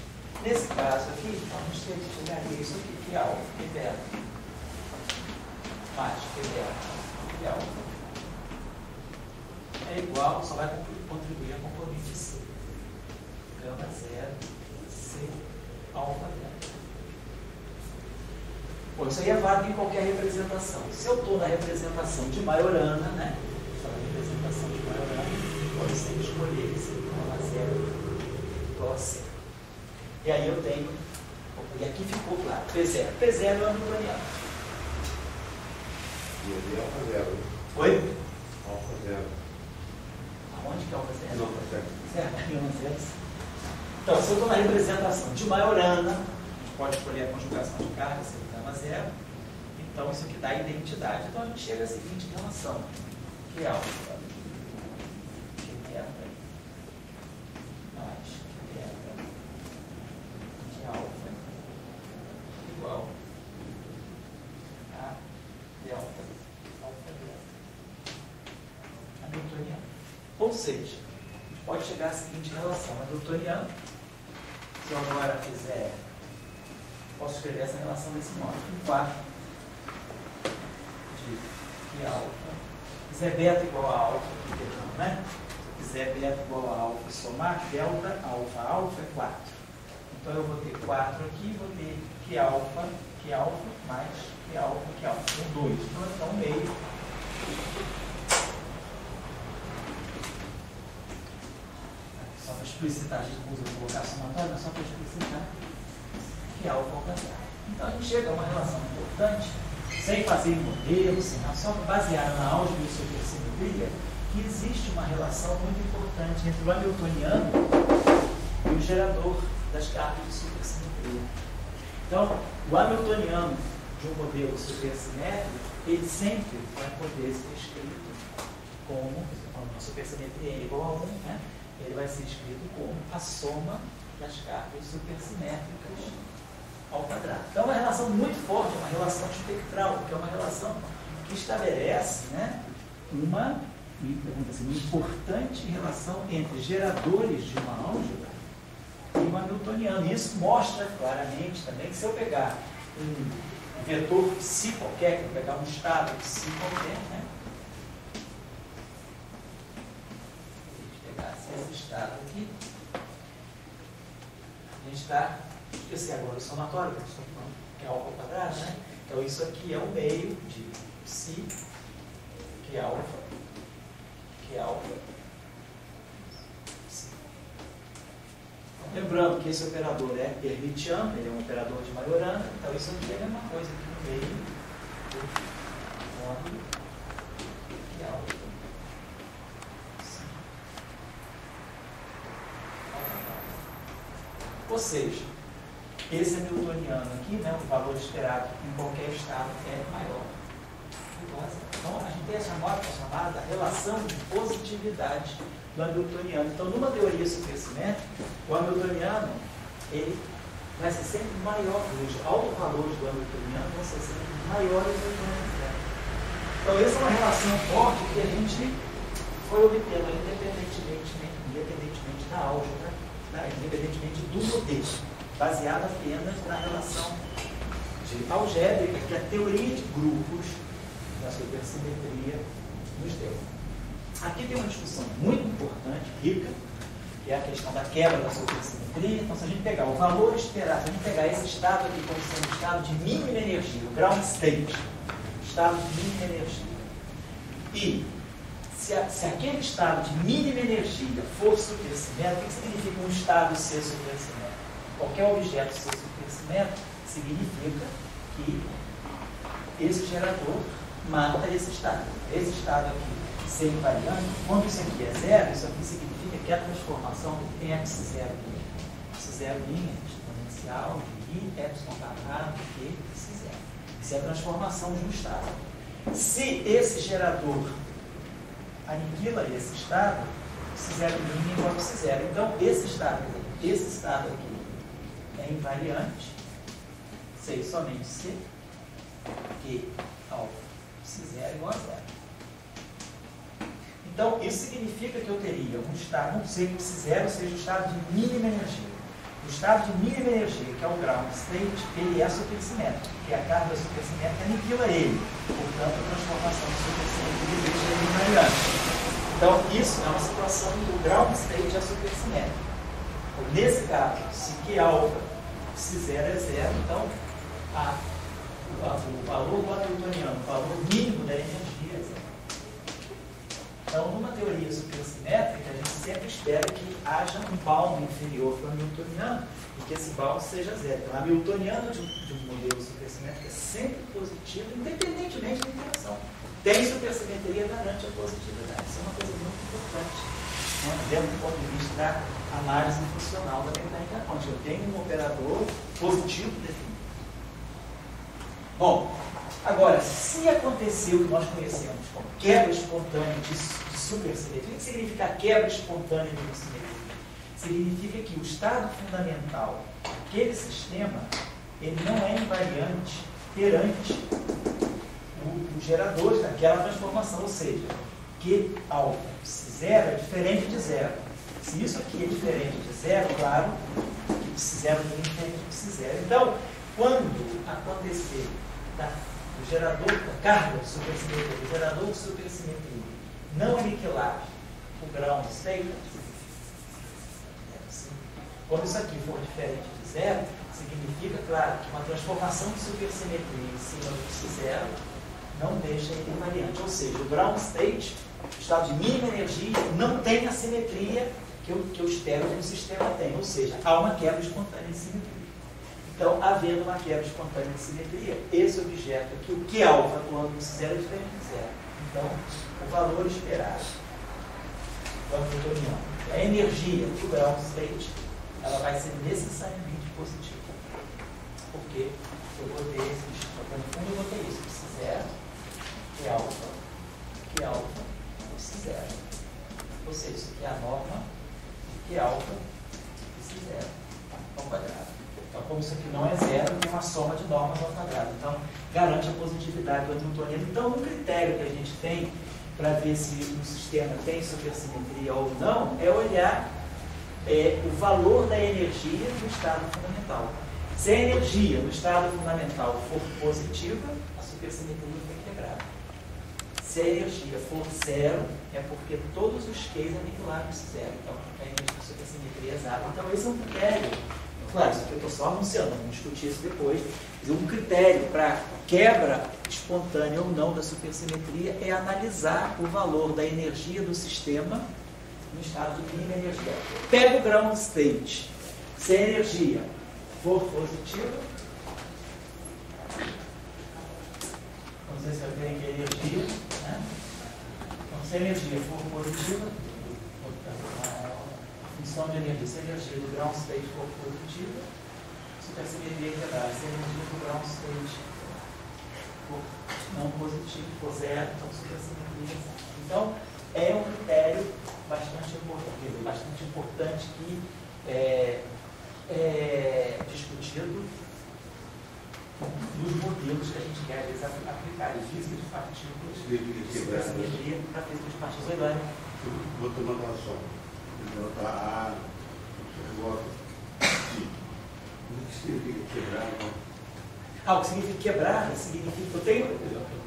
Nesse caso aqui, a gente chegaria isso aqui, que é alfa, que é beta. Mais que é beta, que é alfa. É igual, só vai contribuir a componente C. Gama zero, C, alfa, beta. Bom, isso aí é válido em qualquer representação. Se eu estou na representação de Majorana, né? Na representação de Majorana, pode sempre escolher esse gama zero igual a C. E aí eu tenho, e aqui ficou claro, P0. P0 é o hamiltoniano. E ali é alfa zero. Oi? Alfa zero. Aonde que é alfa zero? Não, tá certo. Certo, aqui é zero. Então, se eu estou na representação de Majorana, a gente pode escolher a conjugação de carga, se gama zero. Então, isso aqui dá identidade. Então, a gente chega à seguinte relação, que é alfa, que beta, mais que beta, que alfa, igual a delta, alfa delta, hamiltoniano. Ou seja, a gente pode chegar à seguinte relação, hamiltoniano, se eu agora fizer, posso escrever essa relação desse modo, um quarto de que alfa, se quiser beta igual a alfa, né? Se quiser beta igual a alfa e somar, delta, alfa é 4. Então eu vou ter 4 aqui, vou ter que alfa mais que alfa, são 2. Então vai ficar um meio. Só para explicitar, a gente usa o colocar somatório, mas só para explicitar que alfa ao quadrado. Então a gente chega a uma relação importante, sem fazer modelo, só baseada na álgebra e supersimetria, que existe uma relação muito importante entre o hamiltoniano e o gerador das cargas de supersimetria. Então, o hamiltoniano de um modelo supersimétrico, ele sempre vai poder ser escrito como, a supersimetria é igual a 1, né? Ele vai ser escrito como a soma das cargas supersimétricas ao quadrado. Então, é uma relação muito forte, uma relação espectral, que é uma relação que estabelece, né, uma importante relação entre geradores de uma álgebra e um hamiltoniano. E isso mostra claramente também que se eu pegar um vetor psi qualquer, que eu pegar um estado psi qualquer, né? Se eu pegar esse estado aqui, a gente está, esqueci agora o somatório, que é alfa ao quadrado, né? Então isso aqui é um meio de psi, que é alfa, psi. Lembrando que esse operador é hermitiano, ele é um operador de Majorana, então isso aqui é a mesma coisa que um meio do módulo Ou seja, esse Hamiltoniano aqui, né, o valor esperado em qualquer estado é maior. Então, a gente tem a chamada relação de positividade do Hamiltoniano. Então, numa teoria supersimétrica, o Hamiltoniano ele vai ser sempre maior. Os autovalores do Hamiltoniano vão ser sempre maiores do que o zero. Então, essa é uma relação forte que a gente foi obtendo independentemente da álgebra, né, independentemente do modelo, baseado apenas na relação de algébrica que a teoria de grupos da supersimetria nos deu. Aqui tem uma discussão muito importante, rica, que é a questão da quebra da supersimetria. Então, se a gente pegar o valor esperado, se a gente pegar esse estado aqui como sendo um estado de mínima energia, o ground state, estado de mínima energia, e se aquele estado de mínima energia for supersimétrico, o que significa um estado ser supersimétrico? Qualquer objeto ser supersimétrico significa que esse gerador mata esse estado. Esse estado aqui ser invariante, quando isso aqui é zero, isso aqui significa que a transformação tem x0', x0' exponencial de i, epsilon quadrado, q, x0. Isso é a transformação de um estado. Se esse gerador aniquila esse estado, x0' é igual a x0. Então, esse estado aqui é invariante, C e somente C, que alfa x0 é igual a zero. Então, isso significa que eu teria um estado, não sei que x0 seja o estado de mínima energia. O estado de mínima energia, que é o ground state, ele é supersimétrico, porque a carga supersimétrica aniquila ele. Portanto, a transformação de supersimetria deixa ele invariante. Então, isso é uma situação em que o ground state é supersimétrico. Nesse caso, se Q alfa x0 é zero, então o valor do Hamiltoniano, o valor mínimo da energia é zero. Então, numa teoria supersimétrica, a gente sempre espera que haja um balde inferior para o Hamiltoniano e que esse balde seja zero. Então, o Hamiltoniano de um modelo supersimétrico é sempre positivo, independentemente da interação. Tem supersimetria, garante a positividade. Isso é uma coisa muito importante, né, dentro do ponto de vista da análise funcional da mecânica quântica. Eu tenho um operador positivo definido. Bom, agora, se acontecer o que nós conhecemos como quebra espontânea de supersimetria, o que significa quebra espontânea de simetria? Significa que o estado fundamental daquele sistema, ele não é invariante perante os geradores daquela transformação, ou seja, Q alfa x0 é diferente de zero. Se isso aqui é diferente de zero, claro que x0 é diferente de x0. Então, quando acontecer o gerador da carga de supersimetria, o gerador de supersimetria não aniquilar o ground state, quando isso aqui for diferente de zero, significa, claro, que uma transformação de supersimetria em cima do x0 não deixa ele invariante. Ou seja, o ground state, o estado de mínima energia, não tem a simetria que eu espero que o sistema tenha. Ou seja, há uma quebra espontânea de simetria. Então, havendo uma quebra espontânea de simetria, esse objeto aqui, o Q alfa atuando no x0 é diferente de zero. Então, o valor esperado do Hamiltoniano, a energia do ground state, ela vai ser necessariamente positiva. Porque eu botei esse, no fundo eu botei isso, x0, Q alfa, x0. Ou seja, isso aqui é a norma de Q alfa e x0 ao quadrado. Então, como isso aqui não é zero, tem uma soma de normas ao quadrado. Então, garante a positividade do Hamiltoniano. Então, um critério que a gente tem para ver se o sistema tem supersimetria ou não é olhar o valor da energia no estado fundamental. Se a energia no estado fundamental for positiva, a supersimetria foi quebrada. Se a energia for zero, é porque todos os Qs aniquilaram esse zero. Então, a energia da supersimetria é zero. Então, esse é um critério. Claro, isso aqui eu estou só anunciando, vamos discutir isso depois. Um critério para quebra espontânea ou não da supersimetria é analisar o valor da energia do sistema no estado de mínima energia. Pega o ground state. Se a energia for positiva, vamos ver se eu tenho aqui a energia, né? Então, se a energia for positiva, a função de energia. Se a energia do ground state for positiva, supersimetria quebrada. Se a energia do ground state for não positivo, for zero, então supersimetria. Então, é um critério bastante importante que é discutido nos modelos que a gente quer, às vezes, aplicar em física de partículas, supersimetria para física de partículas orgânicas. Vou tomar relação. Vou botar o que significa quebrar? O que significa quebrar significa. Eu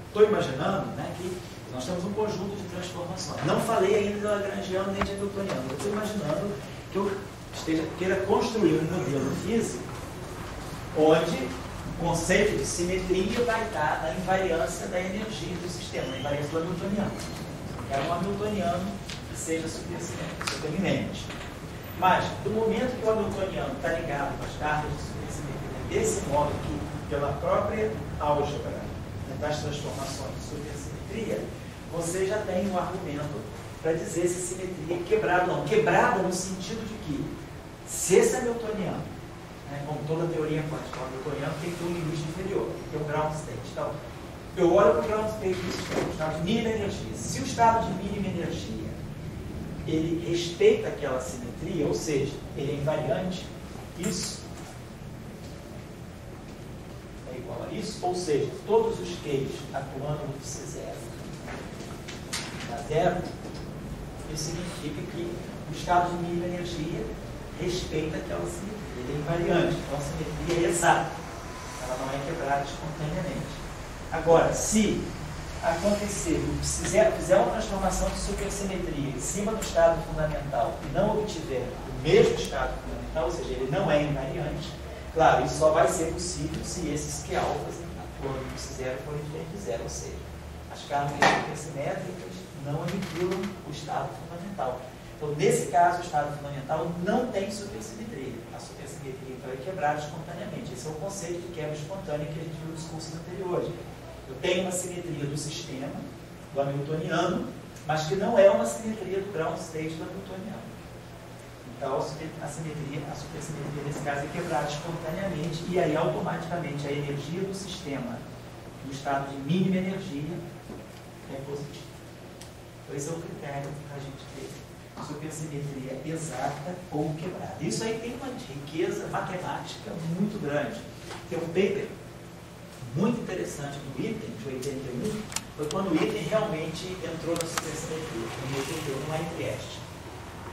estou imaginando, né, que nós temos um conjunto de transformações. Não falei ainda de Lagrangiano nem de Hamiltoniano. Eu estou imaginando que eu queira construir um modelo físico onde o conceito de simetria vai estar na invariância da energia do sistema, na invariância do Hamiltoniano. É um Hamiltoniano que seja supereminente. Mas, do momento que o Hamiltoniano está ligado com as cartas de supersimetria, desse modo que, pela própria álgebra das transformações de supersimetria, você já tem um argumento para dizer se simetria é quebrada ou não. Quebrada no sentido de que, se esse Hamiltoniano, né, como toda teoria quântica, o Hamiltoniano tem que ter um limite inferior, que é o ground state. Então, eu olho para o ground state do sistema, o estado de mínima energia. Se o estado de mínima energia ele respeita aquela simetria, ou seja, ele é invariante, isso é igual a isso, ou seja, todos os Qs atuando no C0 dá zero, isso significa que o estado de mínima energia respeita aquela simetria, ele é invariante, então a simetria é exata, ela não é quebrada espontaneamente. Agora, se acontecer, fizer uma transformação de supersimetria em cima do estado fundamental e não obtiver o mesmo estado fundamental, ou seja, ele não é invariante, claro, isso só vai ser possível se esses Q alfas atuando no C0 forem diferentes de zero, ou seja, as cargas supersimétricas não aniquilam o estado fundamental. Então, nesse caso, o estado fundamental não tem supersimetria. A supersimetria então, é quebrada espontaneamente. Esse é o conceito de quebra espontânea que a gente viu nos cursos anteriores. Eu tenho uma simetria do sistema, do Hamiltoniano, mas que não é uma simetria do ground state do Hamiltoniano. Então, a supersimetria nesse caso é quebrada espontaneamente e aí automaticamente a energia do sistema no estado de mínima energia é positiva. Então, esse é o critério para a gente ter supersimetria exata ou quebrada. Isso aí tem uma riqueza matemática muito grande. Tem um paper muito interessante no item de 81, foi quando o item realmente entrou na supersimetria, em 81, lá em Trieste.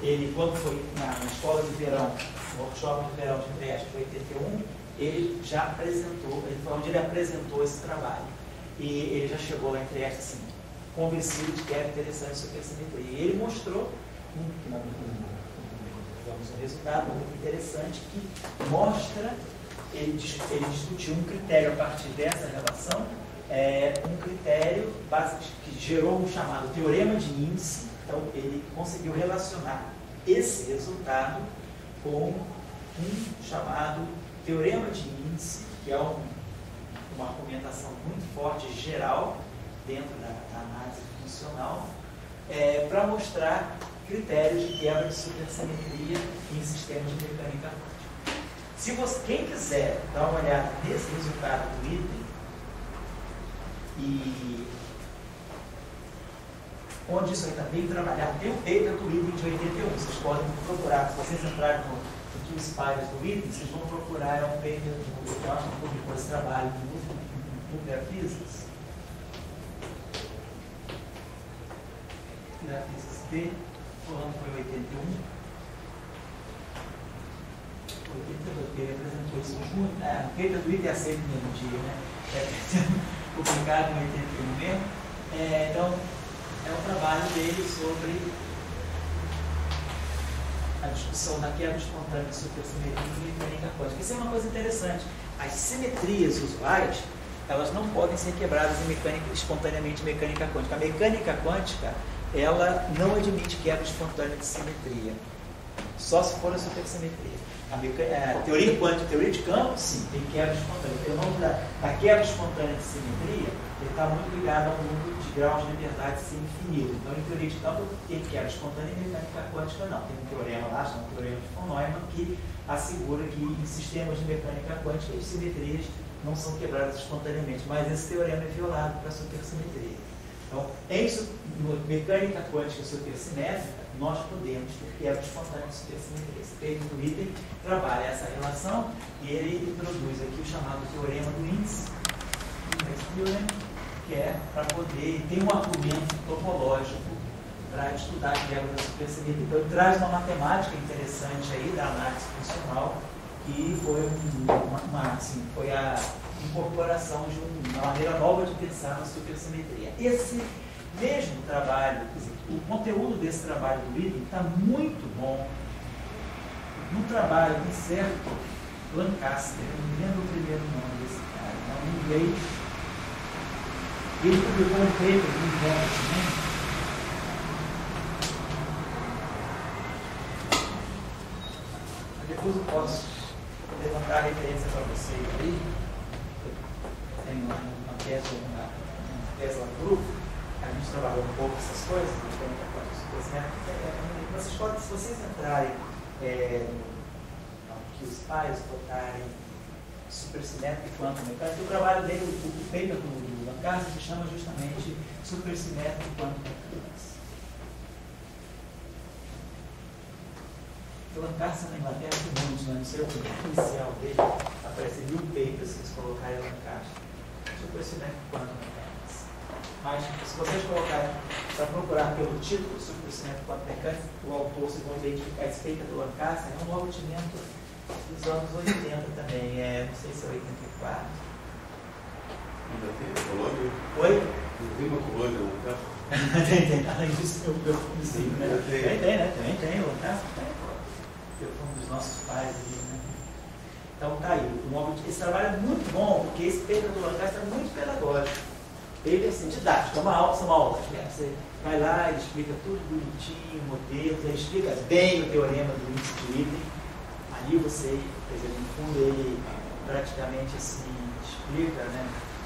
Ele, quando foi na escola de verão, no workshop de verão de Trieste, de 81, ele já apresentou, ele foi onde ele apresentou esse trabalho. E ele já chegou lá em Trieste, assim, convencido de que era interessante a supersimetria. E ele mostrou um resultado muito interessante que mostra. Ele discutiu um critério a partir dessa relação, um critério que gerou um chamado teorema de índice. Então, ele conseguiu relacionar esse resultado com um chamado teorema de índice, que é uma argumentação muito forte, geral, dentro da análise funcional, para mostrar critérios de quebra de supersimetria em sistemas de mecânica quântica. Se quem quiser dar uma olhada nesse resultado do item, e onde isso aí está bem trabalhado, tem um paper do item de 81, vocês podem procurar, se vocês entrarem no Two Spiders do item, vocês vão procurar um paper do Johnson, que publicou esse trabalho no Nuclear Physics. Nuclear Physics B, o ano foi 81. Ele apresentou isso junto, o paper do item é aceito no mesmo dia, né? Publicado em 81 mesmo. Então, é um trabalho dele sobre a discussão da quebra espontânea de supersimetria e mecânica quântica. Isso é uma coisa interessante. As simetrias usuais, elas não podem ser quebradas espontaneamente em mecânica quântica. A mecânica quântica, ela não admite quebra espontânea de simetria, só se for a supersimetria. a teoria quântica, a teoria de campo, sim, tem quebra espontânea. O fenômeno da quebra espontânea de simetria está muito ligado ao número de graus de liberdade ser infinito. Então, em teoria de campo, tem quebra espontânea e mecânica quântica não. Tem um teorema lá, chama teorema de von Neumann, que assegura que em sistemas de mecânica quântica as simetrias não são quebradas espontaneamente, mas esse teorema é violado para a supersimetria. Então, em mecânica quântica supersimétrica, nós podemos ter quebra espontânea de supersimetria. Esse período do item trabalha essa relação e ele introduz aqui o chamado teorema do índice, que é para poder, tem um argumento topológico para estudar a quebra da supersimetria. Então, ele traz uma matemática interessante aí da análise funcional, que foi foi a incorporação de uma maneira nova de pensar na supersimetria. Esse mesmo trabalho, quer dizer, o conteúdo desse trabalho do Witten está muito bom no trabalho de certo Lancaster, eu não lembro o primeiro nome desse cara, é um inglês. Ele publicou um paper no inverno, né? Depois eu posso levantar a referência para vocês aí. Tem uma tese lá no grupo, a gente trabalhou um pouco essas coisas, vocês podem, se vocês entrarem, que os pais botarem supersimétrica e quantum mecânica, o trabalho dele, o paper do Lancaster, se chama justamente supersimétrica e quantum mecânica. O Lancaster na Inglaterra tem muitos, não sei o inicial dele, aparece 1000 papers se vocês colocarem Lancaster. Supersimétrica e quantum mecânica. Mas se vocês colocarem, para procurar pelo título supersimétrica e quantum mecânica, o autor, vocês vão identificar esse paper do Lancaster, é um obtimento dos anos 80 também, não sei se é 84. Ainda tem a colônia? Oi? Não tem uma colônia no Lancaster? Tem, além disso, eu conheci, né? Tem, né? Também tem, o Lancaster tem, eu fui um dos nossos pais ali, né? Então tá aí, esse trabalho é muito bom, porque esse paper do Lancaster é muito pedagógico. Ele é assim, didático, são aulas, né? Você vai lá, ele explica tudo bonitinho, modelos, ele explica bem o teorema do índice de Witten. Ali você, quer dizer, no fundo, ele praticamente assim, explica, né,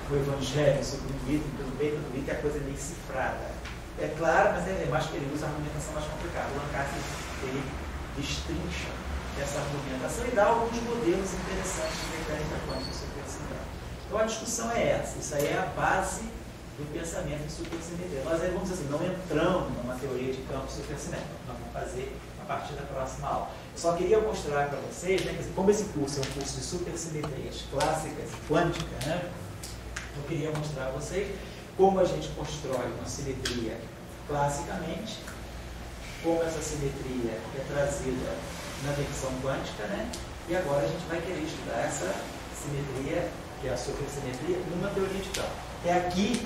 o evangelho sobre o Witten, pelo meio do Witten, é a coisa meio cifrada. É claro, mas é mais que ele usa a argumentação mais complicada. O Lancaster, ele destrincha essa argumentação e dá alguns modelos interessantes de mecânica quântica supersimétrica. Então a discussão é essa, isso aí é a base do pensamento de supersimetria. Nós aí vamos dizer assim, não entramos numa teoria de campo supersimétrico, nós vamos fazer a partir da próxima aula. Eu só queria mostrar para vocês, né, que como esse curso é um curso de supersimetrias clássicas e quânticas, né, eu queria mostrar a vocês como a gente constrói uma simetria classicamente, como essa simetria é trazida na versão quântica, né, e agora a gente vai querer estudar essa simetria, que é a supersimetria, numa teoria de campo. Até aqui,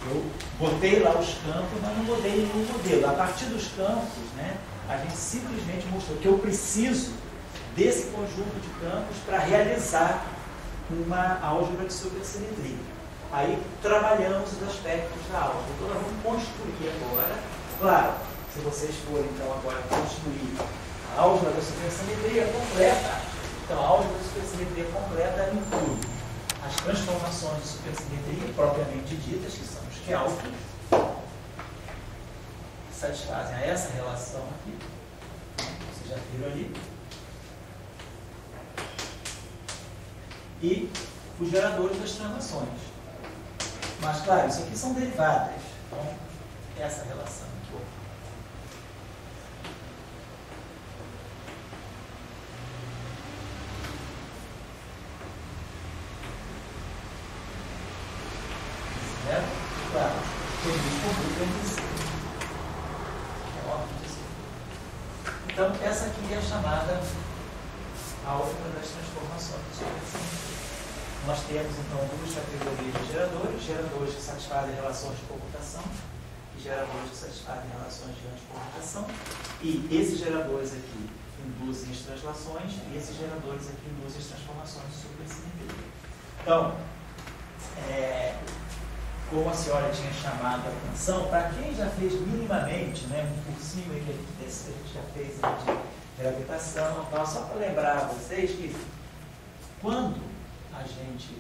eu botei lá os campos, mas não botei nenhum modelo. A partir dos campos, né, a gente simplesmente mostrou que eu preciso desse conjunto de campos para realizar uma álgebra de supersimetria. Aí trabalhamos os aspectos da álgebra. Então nós vamos construir agora, claro, se vocês forem então agora construir a álgebra da supersimetria completa, então a álgebra da supersimetria completa inclui as transformações de supersimetria propriamente ditas, que são os Kelvin, que satisfazem a essa relação aqui, vocês já viram ali, e os geradores das translações. Mas, claro, isso aqui são derivadas, então, essa relação aqui. Claro, tem isso. É óbvio disso. Então, essa aqui é a chamada álgebra das transformações de supersimetria. Nós temos, então, duas categorias de geradores que satisfazem relações de comutação e geradores que satisfazem relações de anticomutação. E esses geradores aqui induzem as translações e esses geradores aqui induzem as transformações de supersimetria. Então, como a senhora tinha chamado a atenção, para quem já fez minimamente, né, um cursinho que a gente já fez de gravitação, tal. Só para lembrar a vocês que quando a gente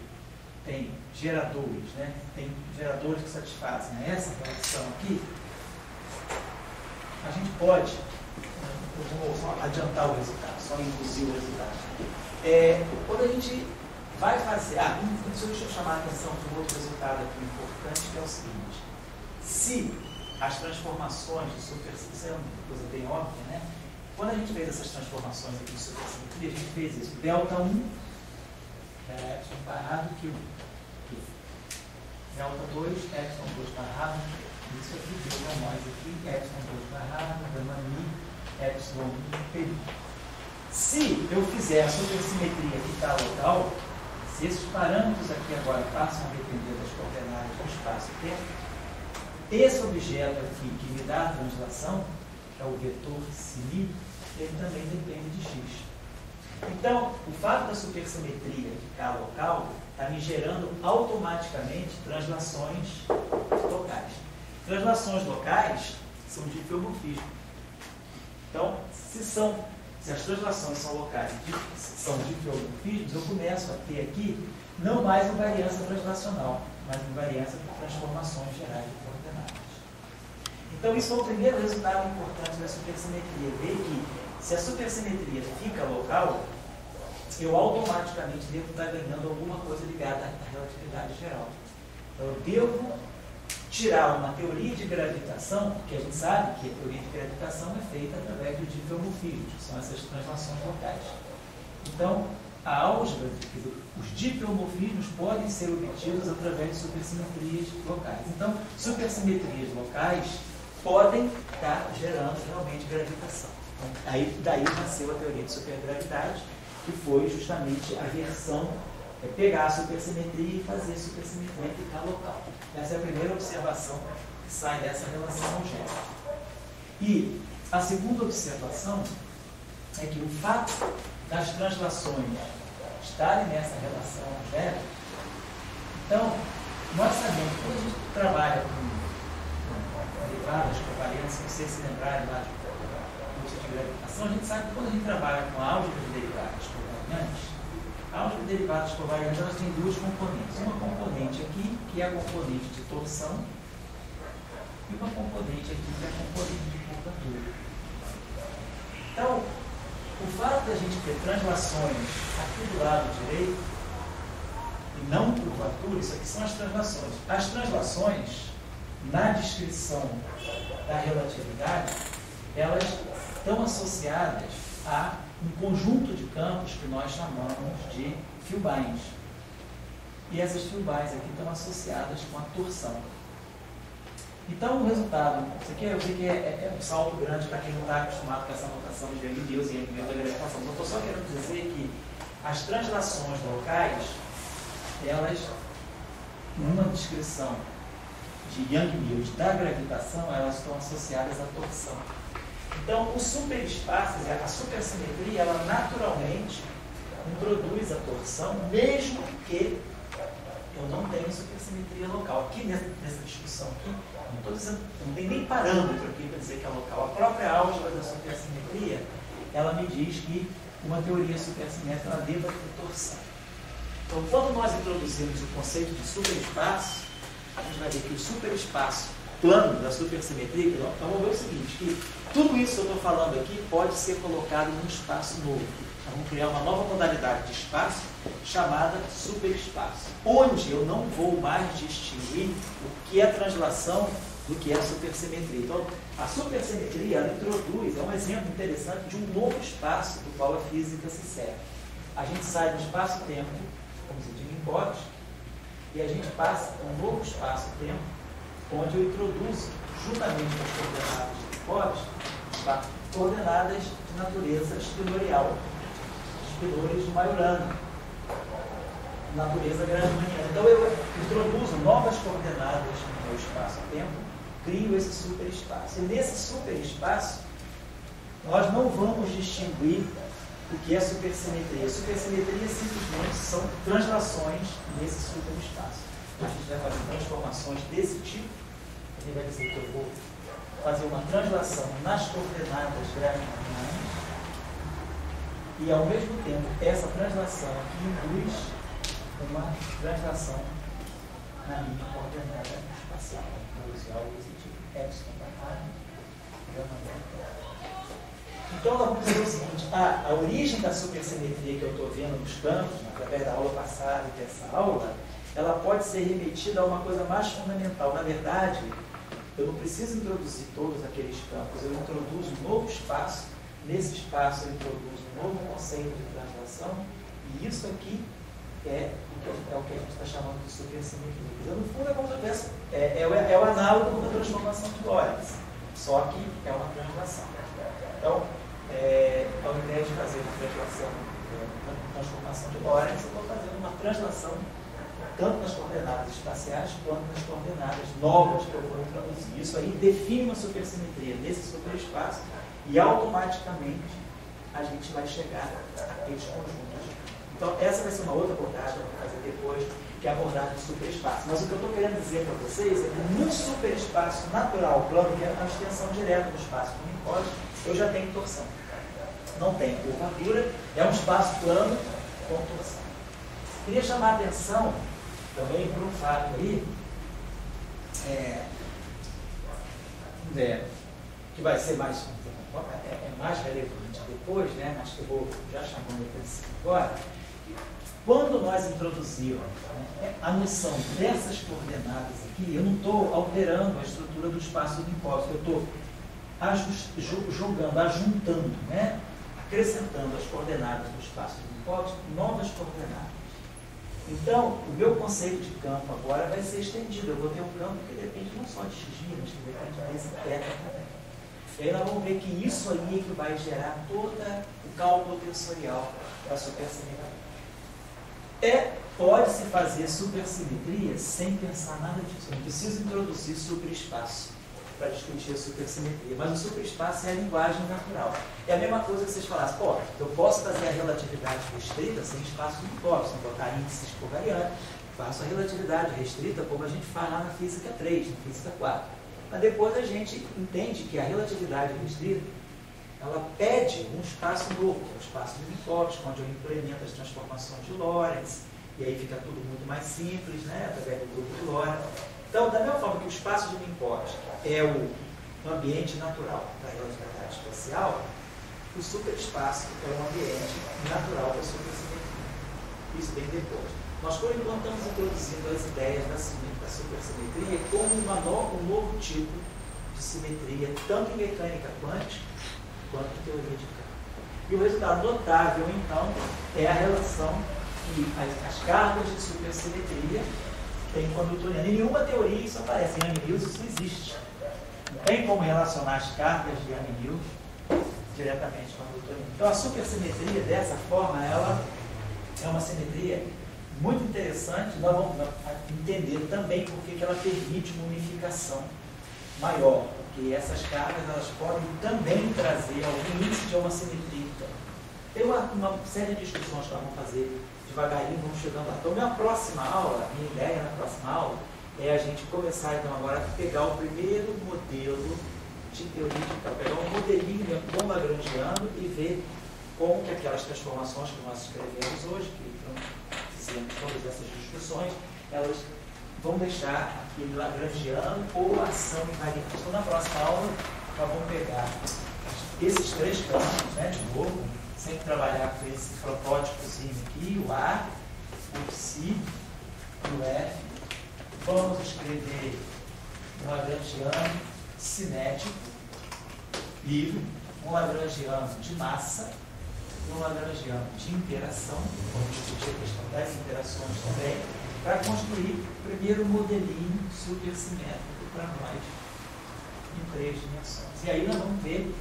tem geradores, né? Tem geradores que satisfazem essa relação aqui, a gente pode, eu vou só adiantar o resultado, só induzir o resultado. Quando a gente vai fazer, deixa eu chamar a atenção para um outro resultado aqui importante, que é o seguinte: se as transformações de supersimetria, é uma coisa bem óbvia, né? Quando a gente fez essas transformações aqui de supersimetria, a gente fez isso, delta 1, epsilon parado, Q1. Delta 2, epsilon 2 parado, isso aqui, delta nós aqui, epsilon 2 parado, gama mi, epsilon 1 período. Se eu fizer a supersimetria aqui está local, se esses parâmetros aqui agora passam a depender das coordenadas do espaço e tempo, esse objeto aqui que me dá a translação, que é o vetor Cni, ele também depende de x. Então, o fato da supersimetria ficar local está me gerando automaticamente translações locais. Translações locais são de filomorfismo. Então, se as translações são locais, são de filomorfismos, eu começo a ter aqui não mais invariância translacional, mas invariância por transformações gerais de coordenadas. Então, isso é o primeiro resultado importante da supersimetria. Ver que, se a supersimetria fica local, eu automaticamente devo estar ganhando alguma coisa ligada à relatividade geral. Então, eu devo tirar uma teoria de gravitação, porque a gente sabe que a teoria de gravitação é feita através do dipolomorfismos, que são essas translações locais. Então, a álgebra, os dipolomorfismos podem ser obtidos através de supersimetrias locais. Então, supersimetrias locais podem estar gerando realmente gravitação. Então, daí nasceu a teoria de supergravidade, que foi justamente a versão, pegar a supersimetria e fazer supersimetria ficar local. Essa é a primeira observação que sai dessa relação algébrica. E a segunda observação é que o fato das translações estarem nessa relação algébrica, então, nós sabemos que quando a gente trabalha com derivadas covariantes, se vocês se lembrarem lá de curso de gravitação, a gente sabe que quando a gente trabalha com a álgebra de derivadas covariantes, a álgebra de derivadas covariantes elas têm duas componentes. Uma componente aqui, que é a componente de torção, e uma componente aqui, que é a componente de curvatura. Então, o fato da gente ter translações aqui do lado direito e não curvatura, isso aqui são as translações. As translações, na descrição da relatividade, elas estão associadas a um conjunto de campos que nós chamamos de filbines. E essas filbines aqui estão associadas com a torção. Então, o resultado, isso aqui eu sei que é um salto grande para quem não está acostumado com essa notação de Young-Mills e Young-Mills da gravitação. Eu estou só querendo dizer que as translações locais, elas, numa descrição de Young-Mills da gravitação, elas estão associadas à torção. Então, o superespaço, a supersimetria, ela naturalmente introduz a torção, mesmo que eu não tenha supersimetria local. Aqui nessa discussão aqui, não estou dizendo, não tem nem parâmetro aqui para dizer que é local. A própria álgebra da supersimetria, ela me diz que uma teoria supersimétrica ela deva ter torção. Então, quando nós introduzimos o conceito de superespaço, a gente vai ver que o superespaço plano da supersimetria, então vamos ver o seguinte, que tudo isso que eu estou falando aqui pode ser colocado num espaço novo. Então, vamos criar uma nova modalidade de espaço chamada superespaço, onde eu não vou mais distinguir o que é translação do que é supersimetria. Então, a supersimetria ela introduz, é um exemplo interessante de um novo espaço do qual a física se serve. A gente sai do espaço-tempo, como se diz em Box, e a gente passa a um novo espaço-tempo, onde eu introduzo, juntamente com as coordenadas de Box, coordenadas de natureza espinorial, espinores de Majorana, natureza graduaniana. Então eu introduzo novas coordenadas no meu espaço-tempo, crio esse superespaço. E nesse superespaço, nós não vamos distinguir o que é supersimetria. Supersimetria simplesmente são translações nesse superespaço. A gente vai fazer transformações desse tipo. Ele vai dizer que eu vou fazer uma translação nas coordenadas graduanianas E, ao mesmo tempo, essa translação aqui induz uma translação na linha coordenada espacial. Então, algo desse tipo, epsilon da área, então, nós vamos dizer o seguinte: a origem da supersimetria que eu estou vendo nos campos, através da aula passada e dessa aula, ela pode ser remetida a uma coisa mais fundamental. Na verdade, eu não preciso introduzir todos aqueles campos, eu introduzo um novo espaço. Nesse espaço, eu introduzo um novo conceito de translação, e isso aqui é o que a gente está chamando de supersimetria. No fundo, é como se tivesse, é o análogo da transformação de Lorentz, só que é uma translação. Então, ao invés de fazer uma transformação de Lorentz, eu estou fazendo uma translação tanto nas coordenadas espaciais quanto nas coordenadas novas que eu vou introduzir. Isso aí define uma supersimetria nesse superespaço e automaticamente a gente vai chegar àqueles conjuntos. Então, essa vai ser uma outra abordagem que eu vou fazer depois, que é a abordagem do superespaço. Mas o que eu estou querendo dizer para vocês é que no superespaço natural plano, que é a extensão direta do espaço unipode, eu já tenho torção. Não tem curvatura, é um espaço plano com torção. Queria chamar a atenção também para um fato aí, que vai ser mais relevante depois, né? Mas que eu vou já chamando a atenção agora. Quando nós introduzirmos a noção dessas coordenadas aqui, eu não estou alterando a estrutura do espaço unipósico, eu estou ajuntando, né? Acrescentando as coordenadas do espaço unipósico, novas coordenadas. Então, o meu conceito de campo agora vai ser estendido. Eu vou ter um campo que depende não só de x, mas que depende desse θ também. E aí nós vamos ver que isso aí é que vai gerar todo o cálculo tensorial para a supersimetria. Pode-se fazer supersimetria sem pensar nada disso. Eu não preciso introduzir superespaço para discutir a supersimetria, mas o superespaço é a linguagem natural. É a mesma coisa que vocês falassem: pô, eu posso fazer a relatividade restrita sem espaço unipósico, sem botar índices covariantes, faço a relatividade restrita como a gente faz lá na física 3, na física 4. Mas depois a gente entende que a relatividade restrita, ela pede um espaço novo, que é o espaço unipósico, onde eu implemento as transformações de Lorentz, e aí fica tudo muito mais simples, né, através do grupo de Lorentz. Então, da mesma forma que o espaço de unipósico é o ambiente natural da relatividade espacial, o superespaço é um ambiente natural da supersimetria. Isso vem depois. Nós, por enquanto, estamos introduzindo as ideias da supersimetria como um novo tipo de simetria, tanto em mecânica quântica quanto em teoria de campo. E o resultado notável, então, é a relação que as cargas de supersimetria têm com a newtoniana. Em nenhuma teoria isso aparece. Em Young-Mills isso existe. Não tem como relacionar as cargas de Young-Mills diretamente com a newtoniana. Então, a supersimetria, dessa forma, ela é uma simetria muito interessante. Nós vamos entender também por que ela permite uma unificação maior, porque essas cargas elas podem também trazer algum índice de uma simetria. Tem uma série de discussões que nós vamos fazer devagarinho, vamos chegando lá. Então, minha próxima aula, minha ideia na próxima aula é a gente começar então agora a pegar o primeiro modelo de teoria de campo, pegar um modelinho do lagrangiano e ver como que aquelas transformações que nós escrevemos hoje, que fizemos todas essas discussões, elas vão deixar aquele lagrangiano ou ação invariante. Então, na próxima aula, nós vamos pegar esses três campos, né, de novo, sempre trabalhar com esse protótipozinho aqui, o A, o Ψ e o F. Vamos escrever um lagrangiano cinético, livre, um lagrangiano de massa, um lagrangiano de interação, vamos discutir a questão das interações também, para construir o primeiro modelinho supersimétrico para nós em 3 dimensões. E aí nós vamos ver,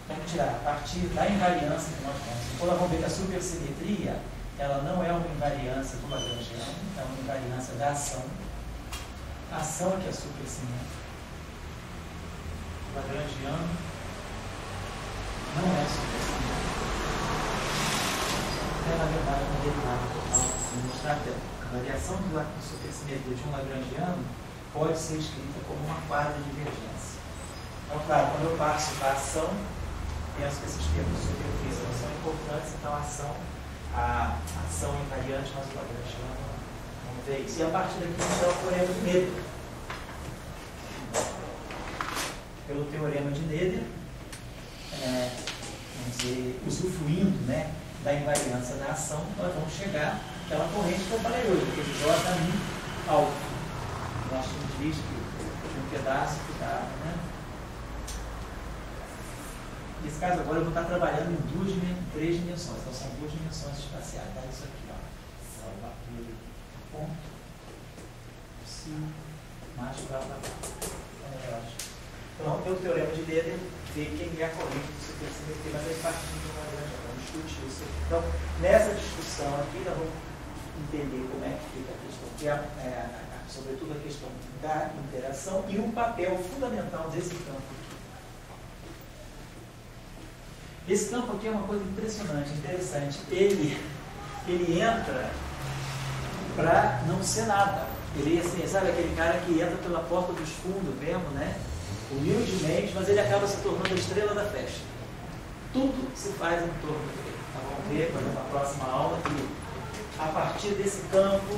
vamos tirar a partir da invariância que nós temos. Então nós vamos ver que a supersimetria, ela não é uma invariância do lagrangiano, é uma invariância da ação. A ação é que é supersimétrica. O lagrangiano não é supersimétrico. É, na verdade, uma derivada total, assim, mostrar até. A variação do supersimetria de um lagrangiano pode ser escrita como uma quadra divergência. Então, claro, quando eu passo da ação, penso que esses termos de superfície não são importantes, então a ação invariante nós vamos ver isso. E a partir daqui, então, o teorema de Noether. Pelo teorema de Noether, vamos dizer, usufruindo, né, da invariância da ação, nós vamos chegar àquela corrente que eu falei hoje, aquele J min alto. Nós tínhamos visto que um pedaço que dava, né? Nesse caso agora eu vou estar trabalhando em 3 dimensões, então são 2 dimensões espaciais, tá? Isso aqui, ó. Salva aquele ponto, mais blá blá blá. Então, tem o teorema de Noether, ver quem é a corrente do supersimetria, mas aí partindo de uma grande, vamos discutir isso aqui. Então, nessa discussão aqui, nós vamos entender como é que fica a questão, que sobretudo a questão da interação e o papel fundamental desse campo aqui. Esse campo aqui é uma coisa impressionante, interessante. Ele entra para não ser nada. Ele, assim, sabe aquele cara que entra pela porta dos fundos mesmo, né? Humildemente, mas ele acaba se tornando a estrela da festa. Tudo se faz em torno dele. Então, vamos ver, por exemplo, na próxima aula, que a partir desse campo,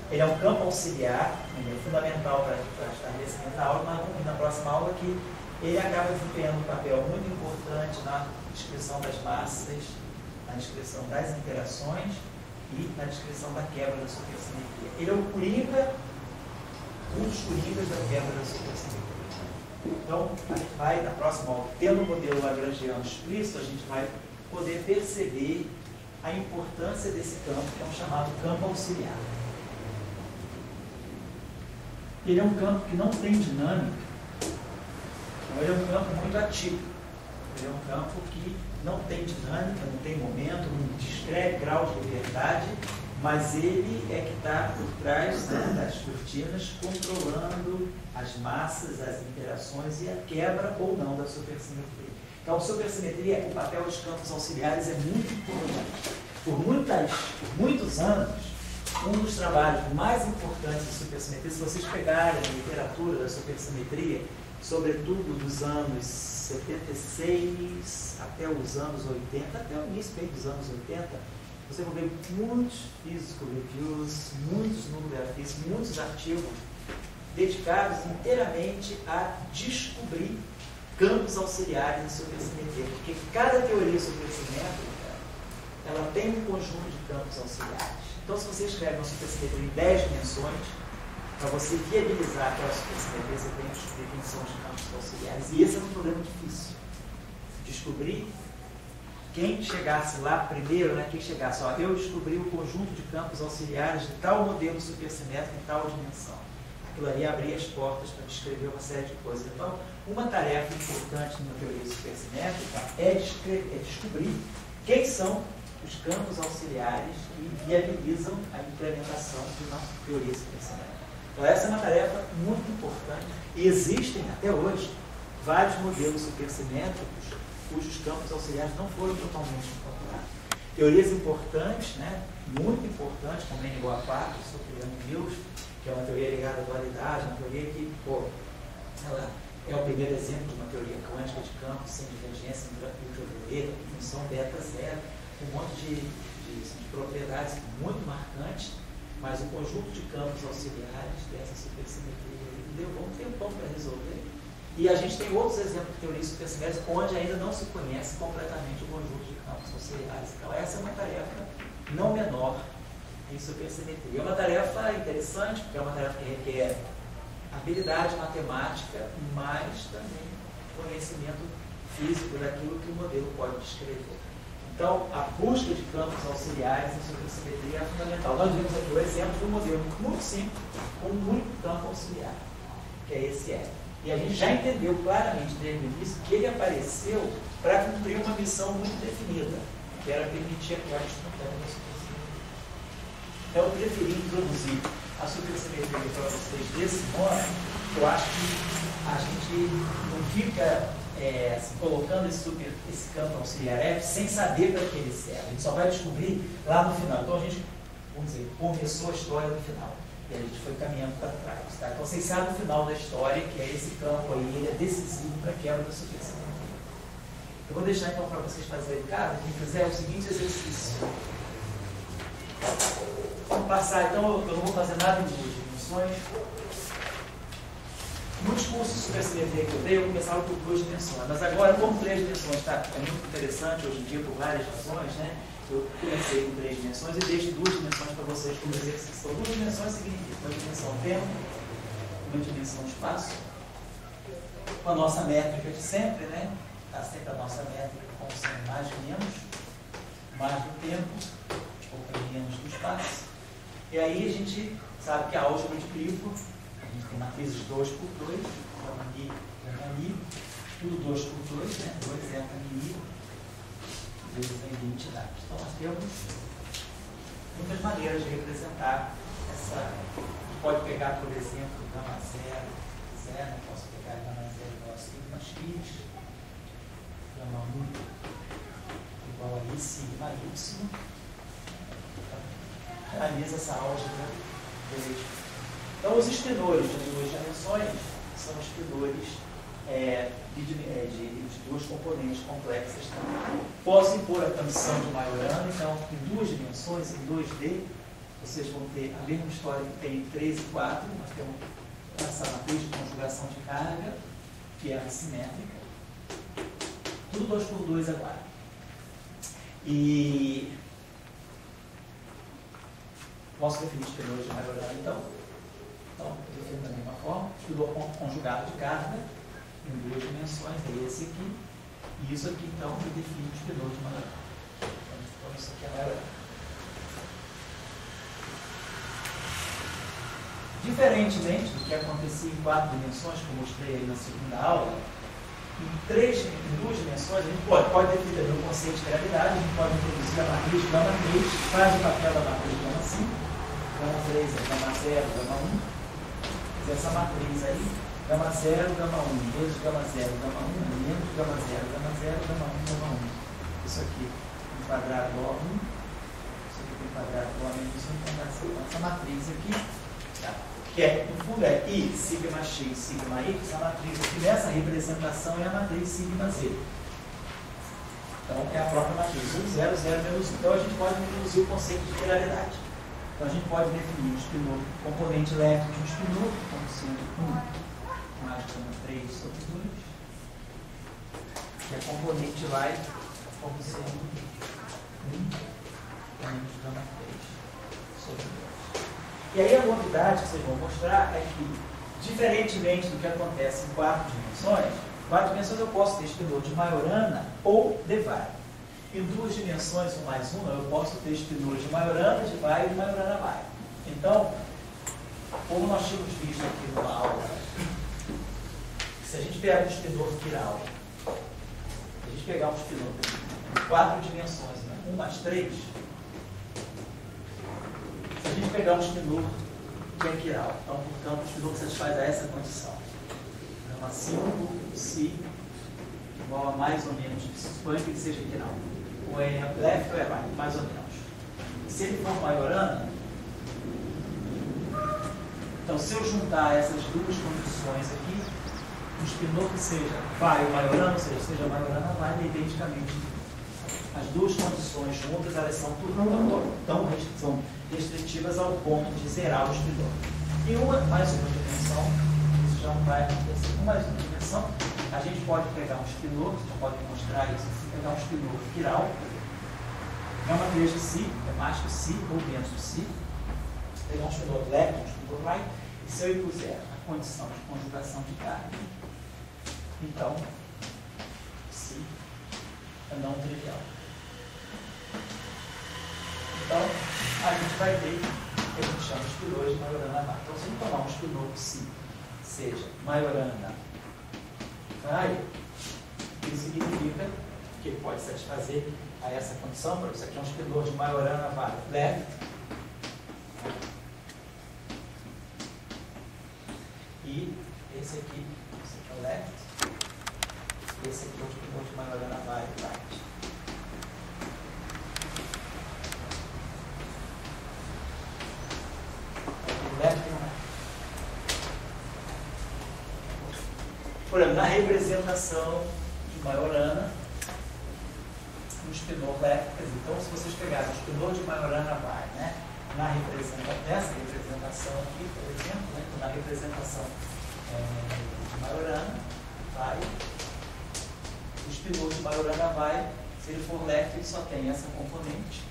ele é um campo auxiliar, ele é fundamental para o estabelecimento da aula, mas vamos ver na próxima aula que ele acaba desempenhando um papel muito importante na descrição das massas, na descrição das interações e na descrição da quebra da supersimetria. Ele é o coringa, um dos coringas da quebra da supersimetria. Então, a gente vai, na próxima aula, tendo o modelo lagrangiano explícito, a gente vai poder perceber a importância desse campo, que é um chamado campo auxiliar. Ele é um campo que não tem dinâmica, então ele é um campo muito atípico. Ele é um campo que não tem dinâmica, não tem momento, não descreve graus de liberdade, mas ele é que está por trás, né, das cortinas, controlando as massas, as interações e a quebra ou não da supersimetria. Então, a supersimetria, o papel dos campos auxiliares é muito importante. Por muitos anos, um dos trabalhos mais importantes de supersimetria, se vocês pegarem a literatura da supersimetria, sobretudo dos anos 76 até os anos 80, até o início dos anos 80, você vai ver muitos physical reviews, muitos numerografistas, muitos artigos dedicados inteiramente a descobrir campos auxiliares de supersimetria, porque cada teoria supersimétrica ela tem um conjunto de campos auxiliares. Então, se você escreve uma supersimetria em 10 dimensões, para você viabilizar aquela supersimetria, você tem que descobrir quem são os campos auxiliares. E esse é um problema difícil. Descobrir quem chegasse lá primeiro, né, quem chegasse, ó, eu descobri o conjunto de campos auxiliares de tal modelo supersimétrico em tal dimensão. Aquilo ali abria as portas para descrever uma série de coisas. Então, uma tarefa importante numa teoria supersimétrica é descobrir quem são os campos auxiliares que viabilizam a implementação de uma teoria supersimétrica. Então, essa é uma tarefa muito importante e existem, até hoje, vários modelos supersimétricos cujos campos auxiliares não foram totalmente incorporados. Teorias importantes, né, muito importantes, como N igual a 4, Mills, que é uma teoria ligada à dualidade, uma teoria que, ela é o primeiro exemplo de uma teoria quântica de campos sem divergência ultravioleta, função beta zero, um monte de propriedades muito marcantes, mas o conjunto de campos auxiliares dessa supersimetria levou um tempão para resolver. E a gente tem outros exemplos de teorias supersimétricas onde ainda não se conhece completamente o conjunto de campos auxiliares. Então, essa é uma tarefa não menor em supersimetria. É uma tarefa interessante, porque é uma tarefa que requer habilidade matemática, mas também conhecimento físico daquilo que o modelo pode descrever. Então, a busca de campos auxiliares em supersimetria é fundamental. Nós vimos aqui o exemplo de um modelo muito simples, com um único campo auxiliar, que é esse L. E a gente já entendeu claramente desde o início que ele apareceu para cumprir uma missão muito definida, que era permitir a quebra espontânea da supersimetria. Então, eu preferi introduzir a supersimetria para vocês desse modo. Eu acho que a gente não fica colocando esse campo auxiliar F sem saber para que ele serve. A gente só vai descobrir lá no final. Então, a gente, vamos dizer, começou a história no final. E a gente foi caminhando para trás. Tá? Então, vocês sabem o final da história, que é esse campo aí, ele é decisivo para a quebra da supersimetria. Eu vou deixar então para vocês fazerem em casa, quem quiser, o seguinte exercício. Vamos passar, então eu não vou fazer nada em duas dimensões. Muitos cursos sobre SBT que eu dei, eu começava por duas dimensões, mas agora, como três dimensões é muito interessante hoje em dia, por várias razões, né? Eu comecei com três dimensões e deixo duas dimensões para vocês como exercício. Então, duas dimensões significa uma dimensão tempo, uma dimensão espaço, com a nossa métrica de sempre, né? Está sempre a nossa métrica como sendo mais ou menos, mais do tempo, um pouco menos do espaço. E aí a gente sabe que a álgebra de Clifford, a gente tem matrizes 2 por 2, gama mi, gama mi, tudo 2 por 2, né? 2 zeta mi, vezes a identidade. Então nós temos muitas maneiras de representar essa. A gente pode pegar, por exemplo, gama 0, né? Posso pegar gama 0 igual a sigma x, gama 1 igual a i sigma y. Realiza essa álgebra direito. Então, os espinores de duas dimensões são espinores de duas componentes complexas. Posso impor a condição de Majorana, então, em duas dimensões, em 2D, vocês vão ter a mesma história que tem em 3 e 4, nós temos essa matriz de conjugação de carga, que é assimétrica. Tudo 2 por 2 agora. E posso definir espinor de Majorana, então? Então, eu defino da mesma forma, espinor conjugado de carga, em duas dimensões, é esse aqui, e isso aqui, então, eu defino o espinor de Majorana. Então, isso aqui é Majorana. Diferentemente do que acontecia em 4 dimensões, como eu mostrei aí na segunda aula, em duas dimensões, a gente pode definir o conceito de gravidade, a gente pode introduzir a matriz gama 3, faz o papel da matriz gama 5, gama 3 é gama 0, gama 1. Essa matriz aí, gama 0, gama 1, vezes gama 0, gama 1, menos gama 0, gama 0, gama 1, gama 1. Isso aqui, um quadrado igual a 1, isso aqui tem quadrado igual a menos 1, então essa matriz aqui, tá? Que é, no fundo, é I, sigma x, sigma y, essa matriz aqui, nessa representação é a matriz sigma z. Então, é a própria matriz, 1, 0, 0, menos 1. Então, a gente pode introduzir o conceito de polaridade. Então, a gente pode definir o espinor, componente elétrico de um espinor, como sendo 1 mais gama 3 sobre 2, e a componente y como sendo 1 menos gama 3 sobre 2. E aí a novidade que vocês vão mostrar é que, diferentemente do que acontece em 4 dimensões eu posso ter espinor de Majorana ou de Weyl. Em 2 dimensões, 1 mais 1, eu posso ter espinor de Majorana, de Weyl e de Majorana Weyl. Então, como nós tínhamos visto aqui numa aula, se a gente pegar um espinor viral, se a gente pegar um espinor em 4 dimensões, 1 mais 3, se a gente pegar um espinor que é quiral, então, portanto, o espinor que satisfaz a essa condição, gama 5, si, igual a mais ou menos, suponha que ele seja quiral, ou é left ou é right, mais ou menos. Se ele for Majorana, então, se eu juntar essas duas condições aqui, um espinor que seja Weyl Majorana, ou seja, Majorana Weyl, é identicamente. As duas condições juntas, elas são tão restritivas ao ponto de zerar o espinor. E mais uma dimensão, isso já não vai acontecer. Mais uma dimensão, a gente pode pegar um espinor, você já pode mostrar isso, pegar um espinor viral, gama 3 de si, é mais que si ou menos que si, pegar um espinor left, um espinor right, e se eu impuser a condição de conjugação de carga, então, si é não trivial. Então, a gente vai ter o que a gente chama de espinor de Majorana Weyl. Então, se a gente tomar um espinor que si seja Majorana Weyl, isso significa que ele pode satisfazer a essa condição. Por isso aqui é um espinor de Majorana Weyl left. E esse aqui é o left. Esse aqui é o espinor de Majorana Weyl right. Por exemplo, na representação de Majorana, um espinor left. Então, se vocês pegarem o espinor de Majorana vai, né, nessa representação aqui, por exemplo, né, na representação de Majorana vai, o espinor de Majorana vai, se ele for left, ele só tem essa componente,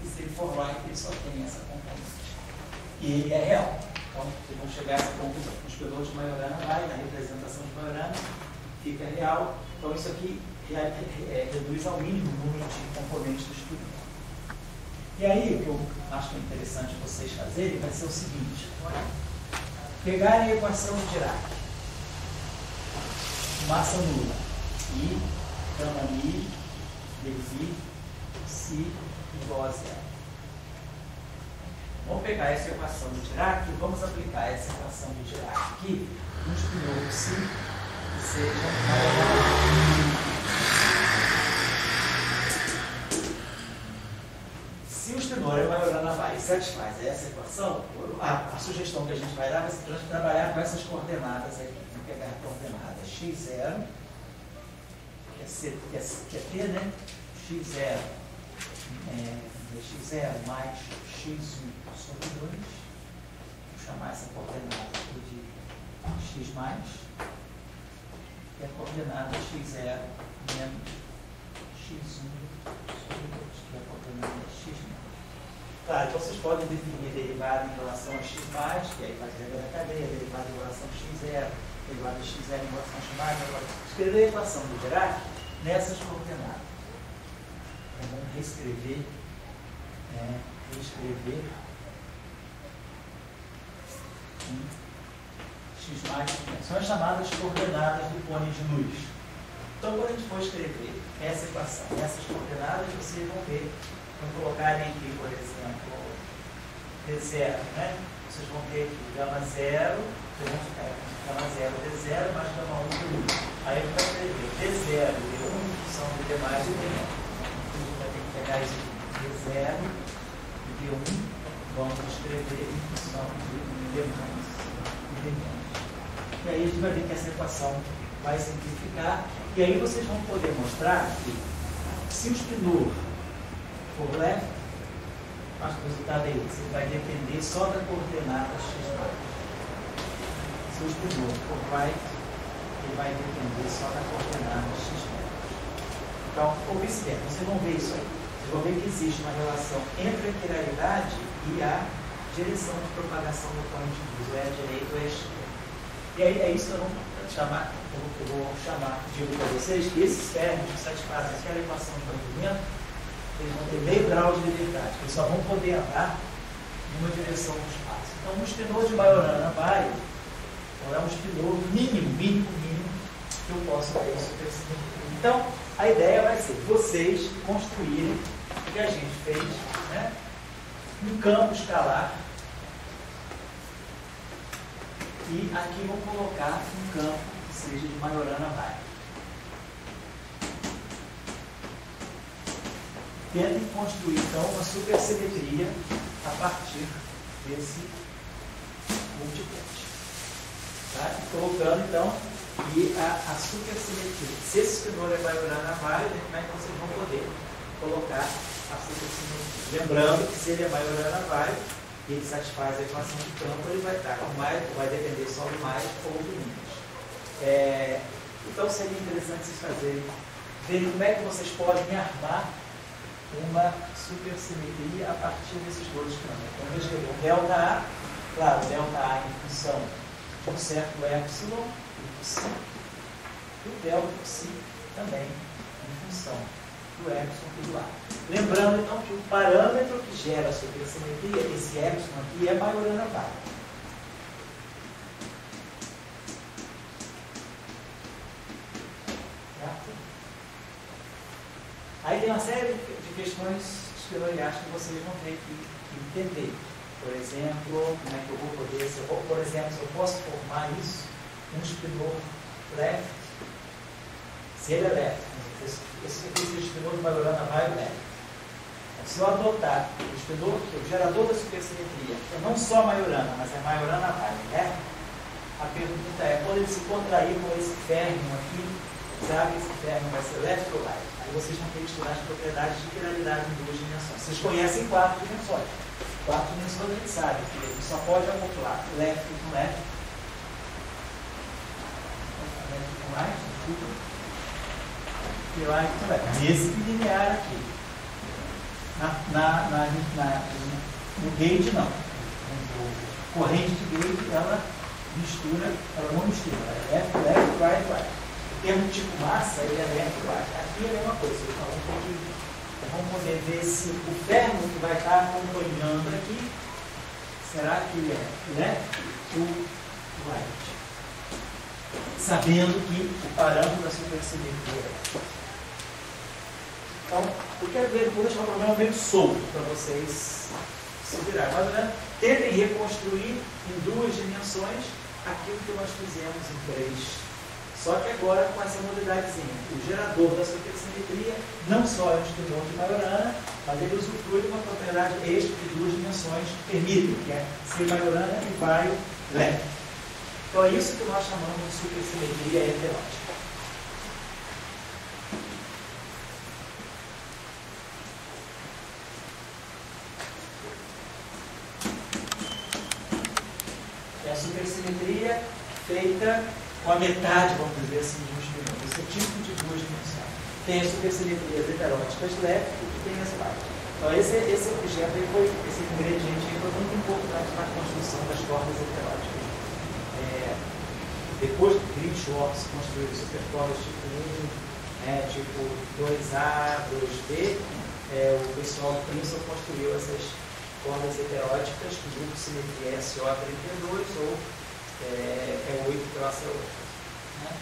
e se ele for right, ele só tem essa componente. E ele é real. Então, vocês vão chegar a essa conclusão. O espinor de Majorana vai, na representação de Majorana, fica real. Então, isso aqui reduz ao mínimo o número de componentes do espinor. E aí, o que eu acho interessante vocês fazerem vai ser o seguinte: pegarem a equação de Dirac, massa nula, I, gama I, dV, psi igual a zero. Vamos pegar essa equação de Dirac e vamos aplicar essa equação de Dirac aqui no espinor psi, que seja maior. Se o espinor é Majorana vai e satisfaz essa equação, a sugestão que a gente vai dar vai ser trabalhar com essas coordenadas aqui. Vamos pegar a coordenada x0, que é t, né? x0 x0 mais x1 sobre 2. Vou chamar essa coordenada aqui de x mais. E a coordenada x0 menos x1 sobre 2, que é a coordenada x mais. Claro, então vocês podem definir derivada em relação a x mais, que aí faz regra da cadeia, derivada em relação a x0, derivada de x0 em relação a x mais. Agora, escrever a equação do Dirac nessas coordenadas. Então, vamos reescrever x mais, são as chamadas coordenadas do cone de luz. Então, quando a gente for escrever essa equação, essas coordenadas, vocês vão ver, vamos colocarem aqui, por exemplo, D0, né? Vocês vão ter aqui gama 0, gama 0 D0 mais gama 1 D1. Aí a gente vai escrever D0 e D1 são de D mais e D1. A gente vai ter que pegar isso aqui, D0 e D1, vamos escrever em função de D mais e D menos. E aí a gente vai ver que essa equação vai simplificar, e aí vocês vão poder mostrar que se o espinor for left, acho que o resultado é esse, ele vai depender só da coordenada x mais. Se o espinor for right, ele vai depender só da coordenada x menos. Então, ou vice-versa, vocês vão ver isso aí. Vocês vão ver que existe uma relação entre a integralidade e a direção de propagação do cone de luz, ou é a direita ou é a esquerda. E aí é isso que eu vou chamar, digo para vocês, que esses termos que satisfazem aquela equação de movimento, eles vão ter meio grau de liberdade, eles só vão poder andar numa direção no espaço. Então, um espinor de Majorana vai, então é um espinor mínimo que eu posso ter supersimetria. Então, a ideia vai ser vocês construírem o que a gente fez, né? Um campo escalar. E aqui vou colocar um campo que seja de Majorana vai. Tentem construir, então, uma supersimetria a partir desse multiplete. Tá? Colocando, então, e a supersimetria. Se esse espinor é Majorana vai, como é que vocês vão poder colocar a supersimetria? Lembrando que se ele é Majorana vai, e ele satisfaz a equação de campo, ele vai estar com mais, vai depender só do mais ou do menos. Então seria interessante vocês verem como é que vocês podem armar uma supersimetria a partir desses dois campos. Então eu escrevi o ΔA, claro, ΔA em função de um certo epsilon, e o delta psi também em função do epsilon e do A. Lembrando, então, que o parâmetro que gera a supersimetria, esse epsilon aqui, é Majorana vai. Aí tem uma série de questões espiroliais que vocês vão ter que entender. Por exemplo, como é que eu vou poder, se eu posso formar isso, um espinor left, se ele é left, esse espinor de Majorana vai left. Se eu adotar o espinor, o gerador da supersimetria, que é não só Majorana, mas é Majorana vai, né? A pergunta é, quando ele se contrair com esse término aqui, sabem se o término vai ser left ou right. Aí vocês vão ter que estudar as propriedades de quiralidade em duas dimensões. Vocês conhecem quatro dimensões. Quatro dimensões a gente sabe que ele só pode acoplar left com left. Left com right, desculpa. E right com left. Nesse linear aqui. No gauge não. No corrente de gauge, ela não mistura. Ela é left, left, right, right. O termo tipo massa, ele é left, right. Aqui é a mesma coisa. Então vamos poder ver se o termo que vai estar acompanhando aqui, será que ele é left ou right? Sabendo que o parâmetro da supersimetria é. Então, eu quero ver, vou deixar o problema meio solto para vocês se virarem. Mais ou menos, tentem reconstruir em duas dimensões aquilo que nós fizemos em três. Só que agora com essa novidadezinha. O gerador da supersimetria não só é um instrumento de Majorana, mas ele usufrui de uma propriedade extra de duas dimensões que permitem, que é ser Majorana e vai left. Então é isso que nós chamamos de supersimetria heterótica. É a supersimetria feita com a metade, vamos dizer assim, de um instrumento. Esse é o tipo de duas dimensões. Tem as supersimetrias heteróticas left e tem as right. Então esse objeto aí foi, esse ingrediente aí foi muito importante na construção das cordas heteróticas. Depois que Green-Schwartz construiu supercordas tipo 1, tipo 2A, 2B, o pessoal do Princeton construiu essas cordas heteróticas, que o grupo de simetria é SO32 ou é 8 cross 8. Né?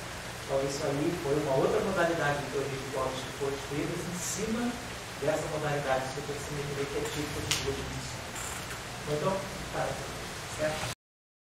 Então isso aí foi uma outra modalidade de teoria de cordas que foi escrita em cima dessa modalidade de supersimetria que é típica de duas dimensões. Então, tá, certo?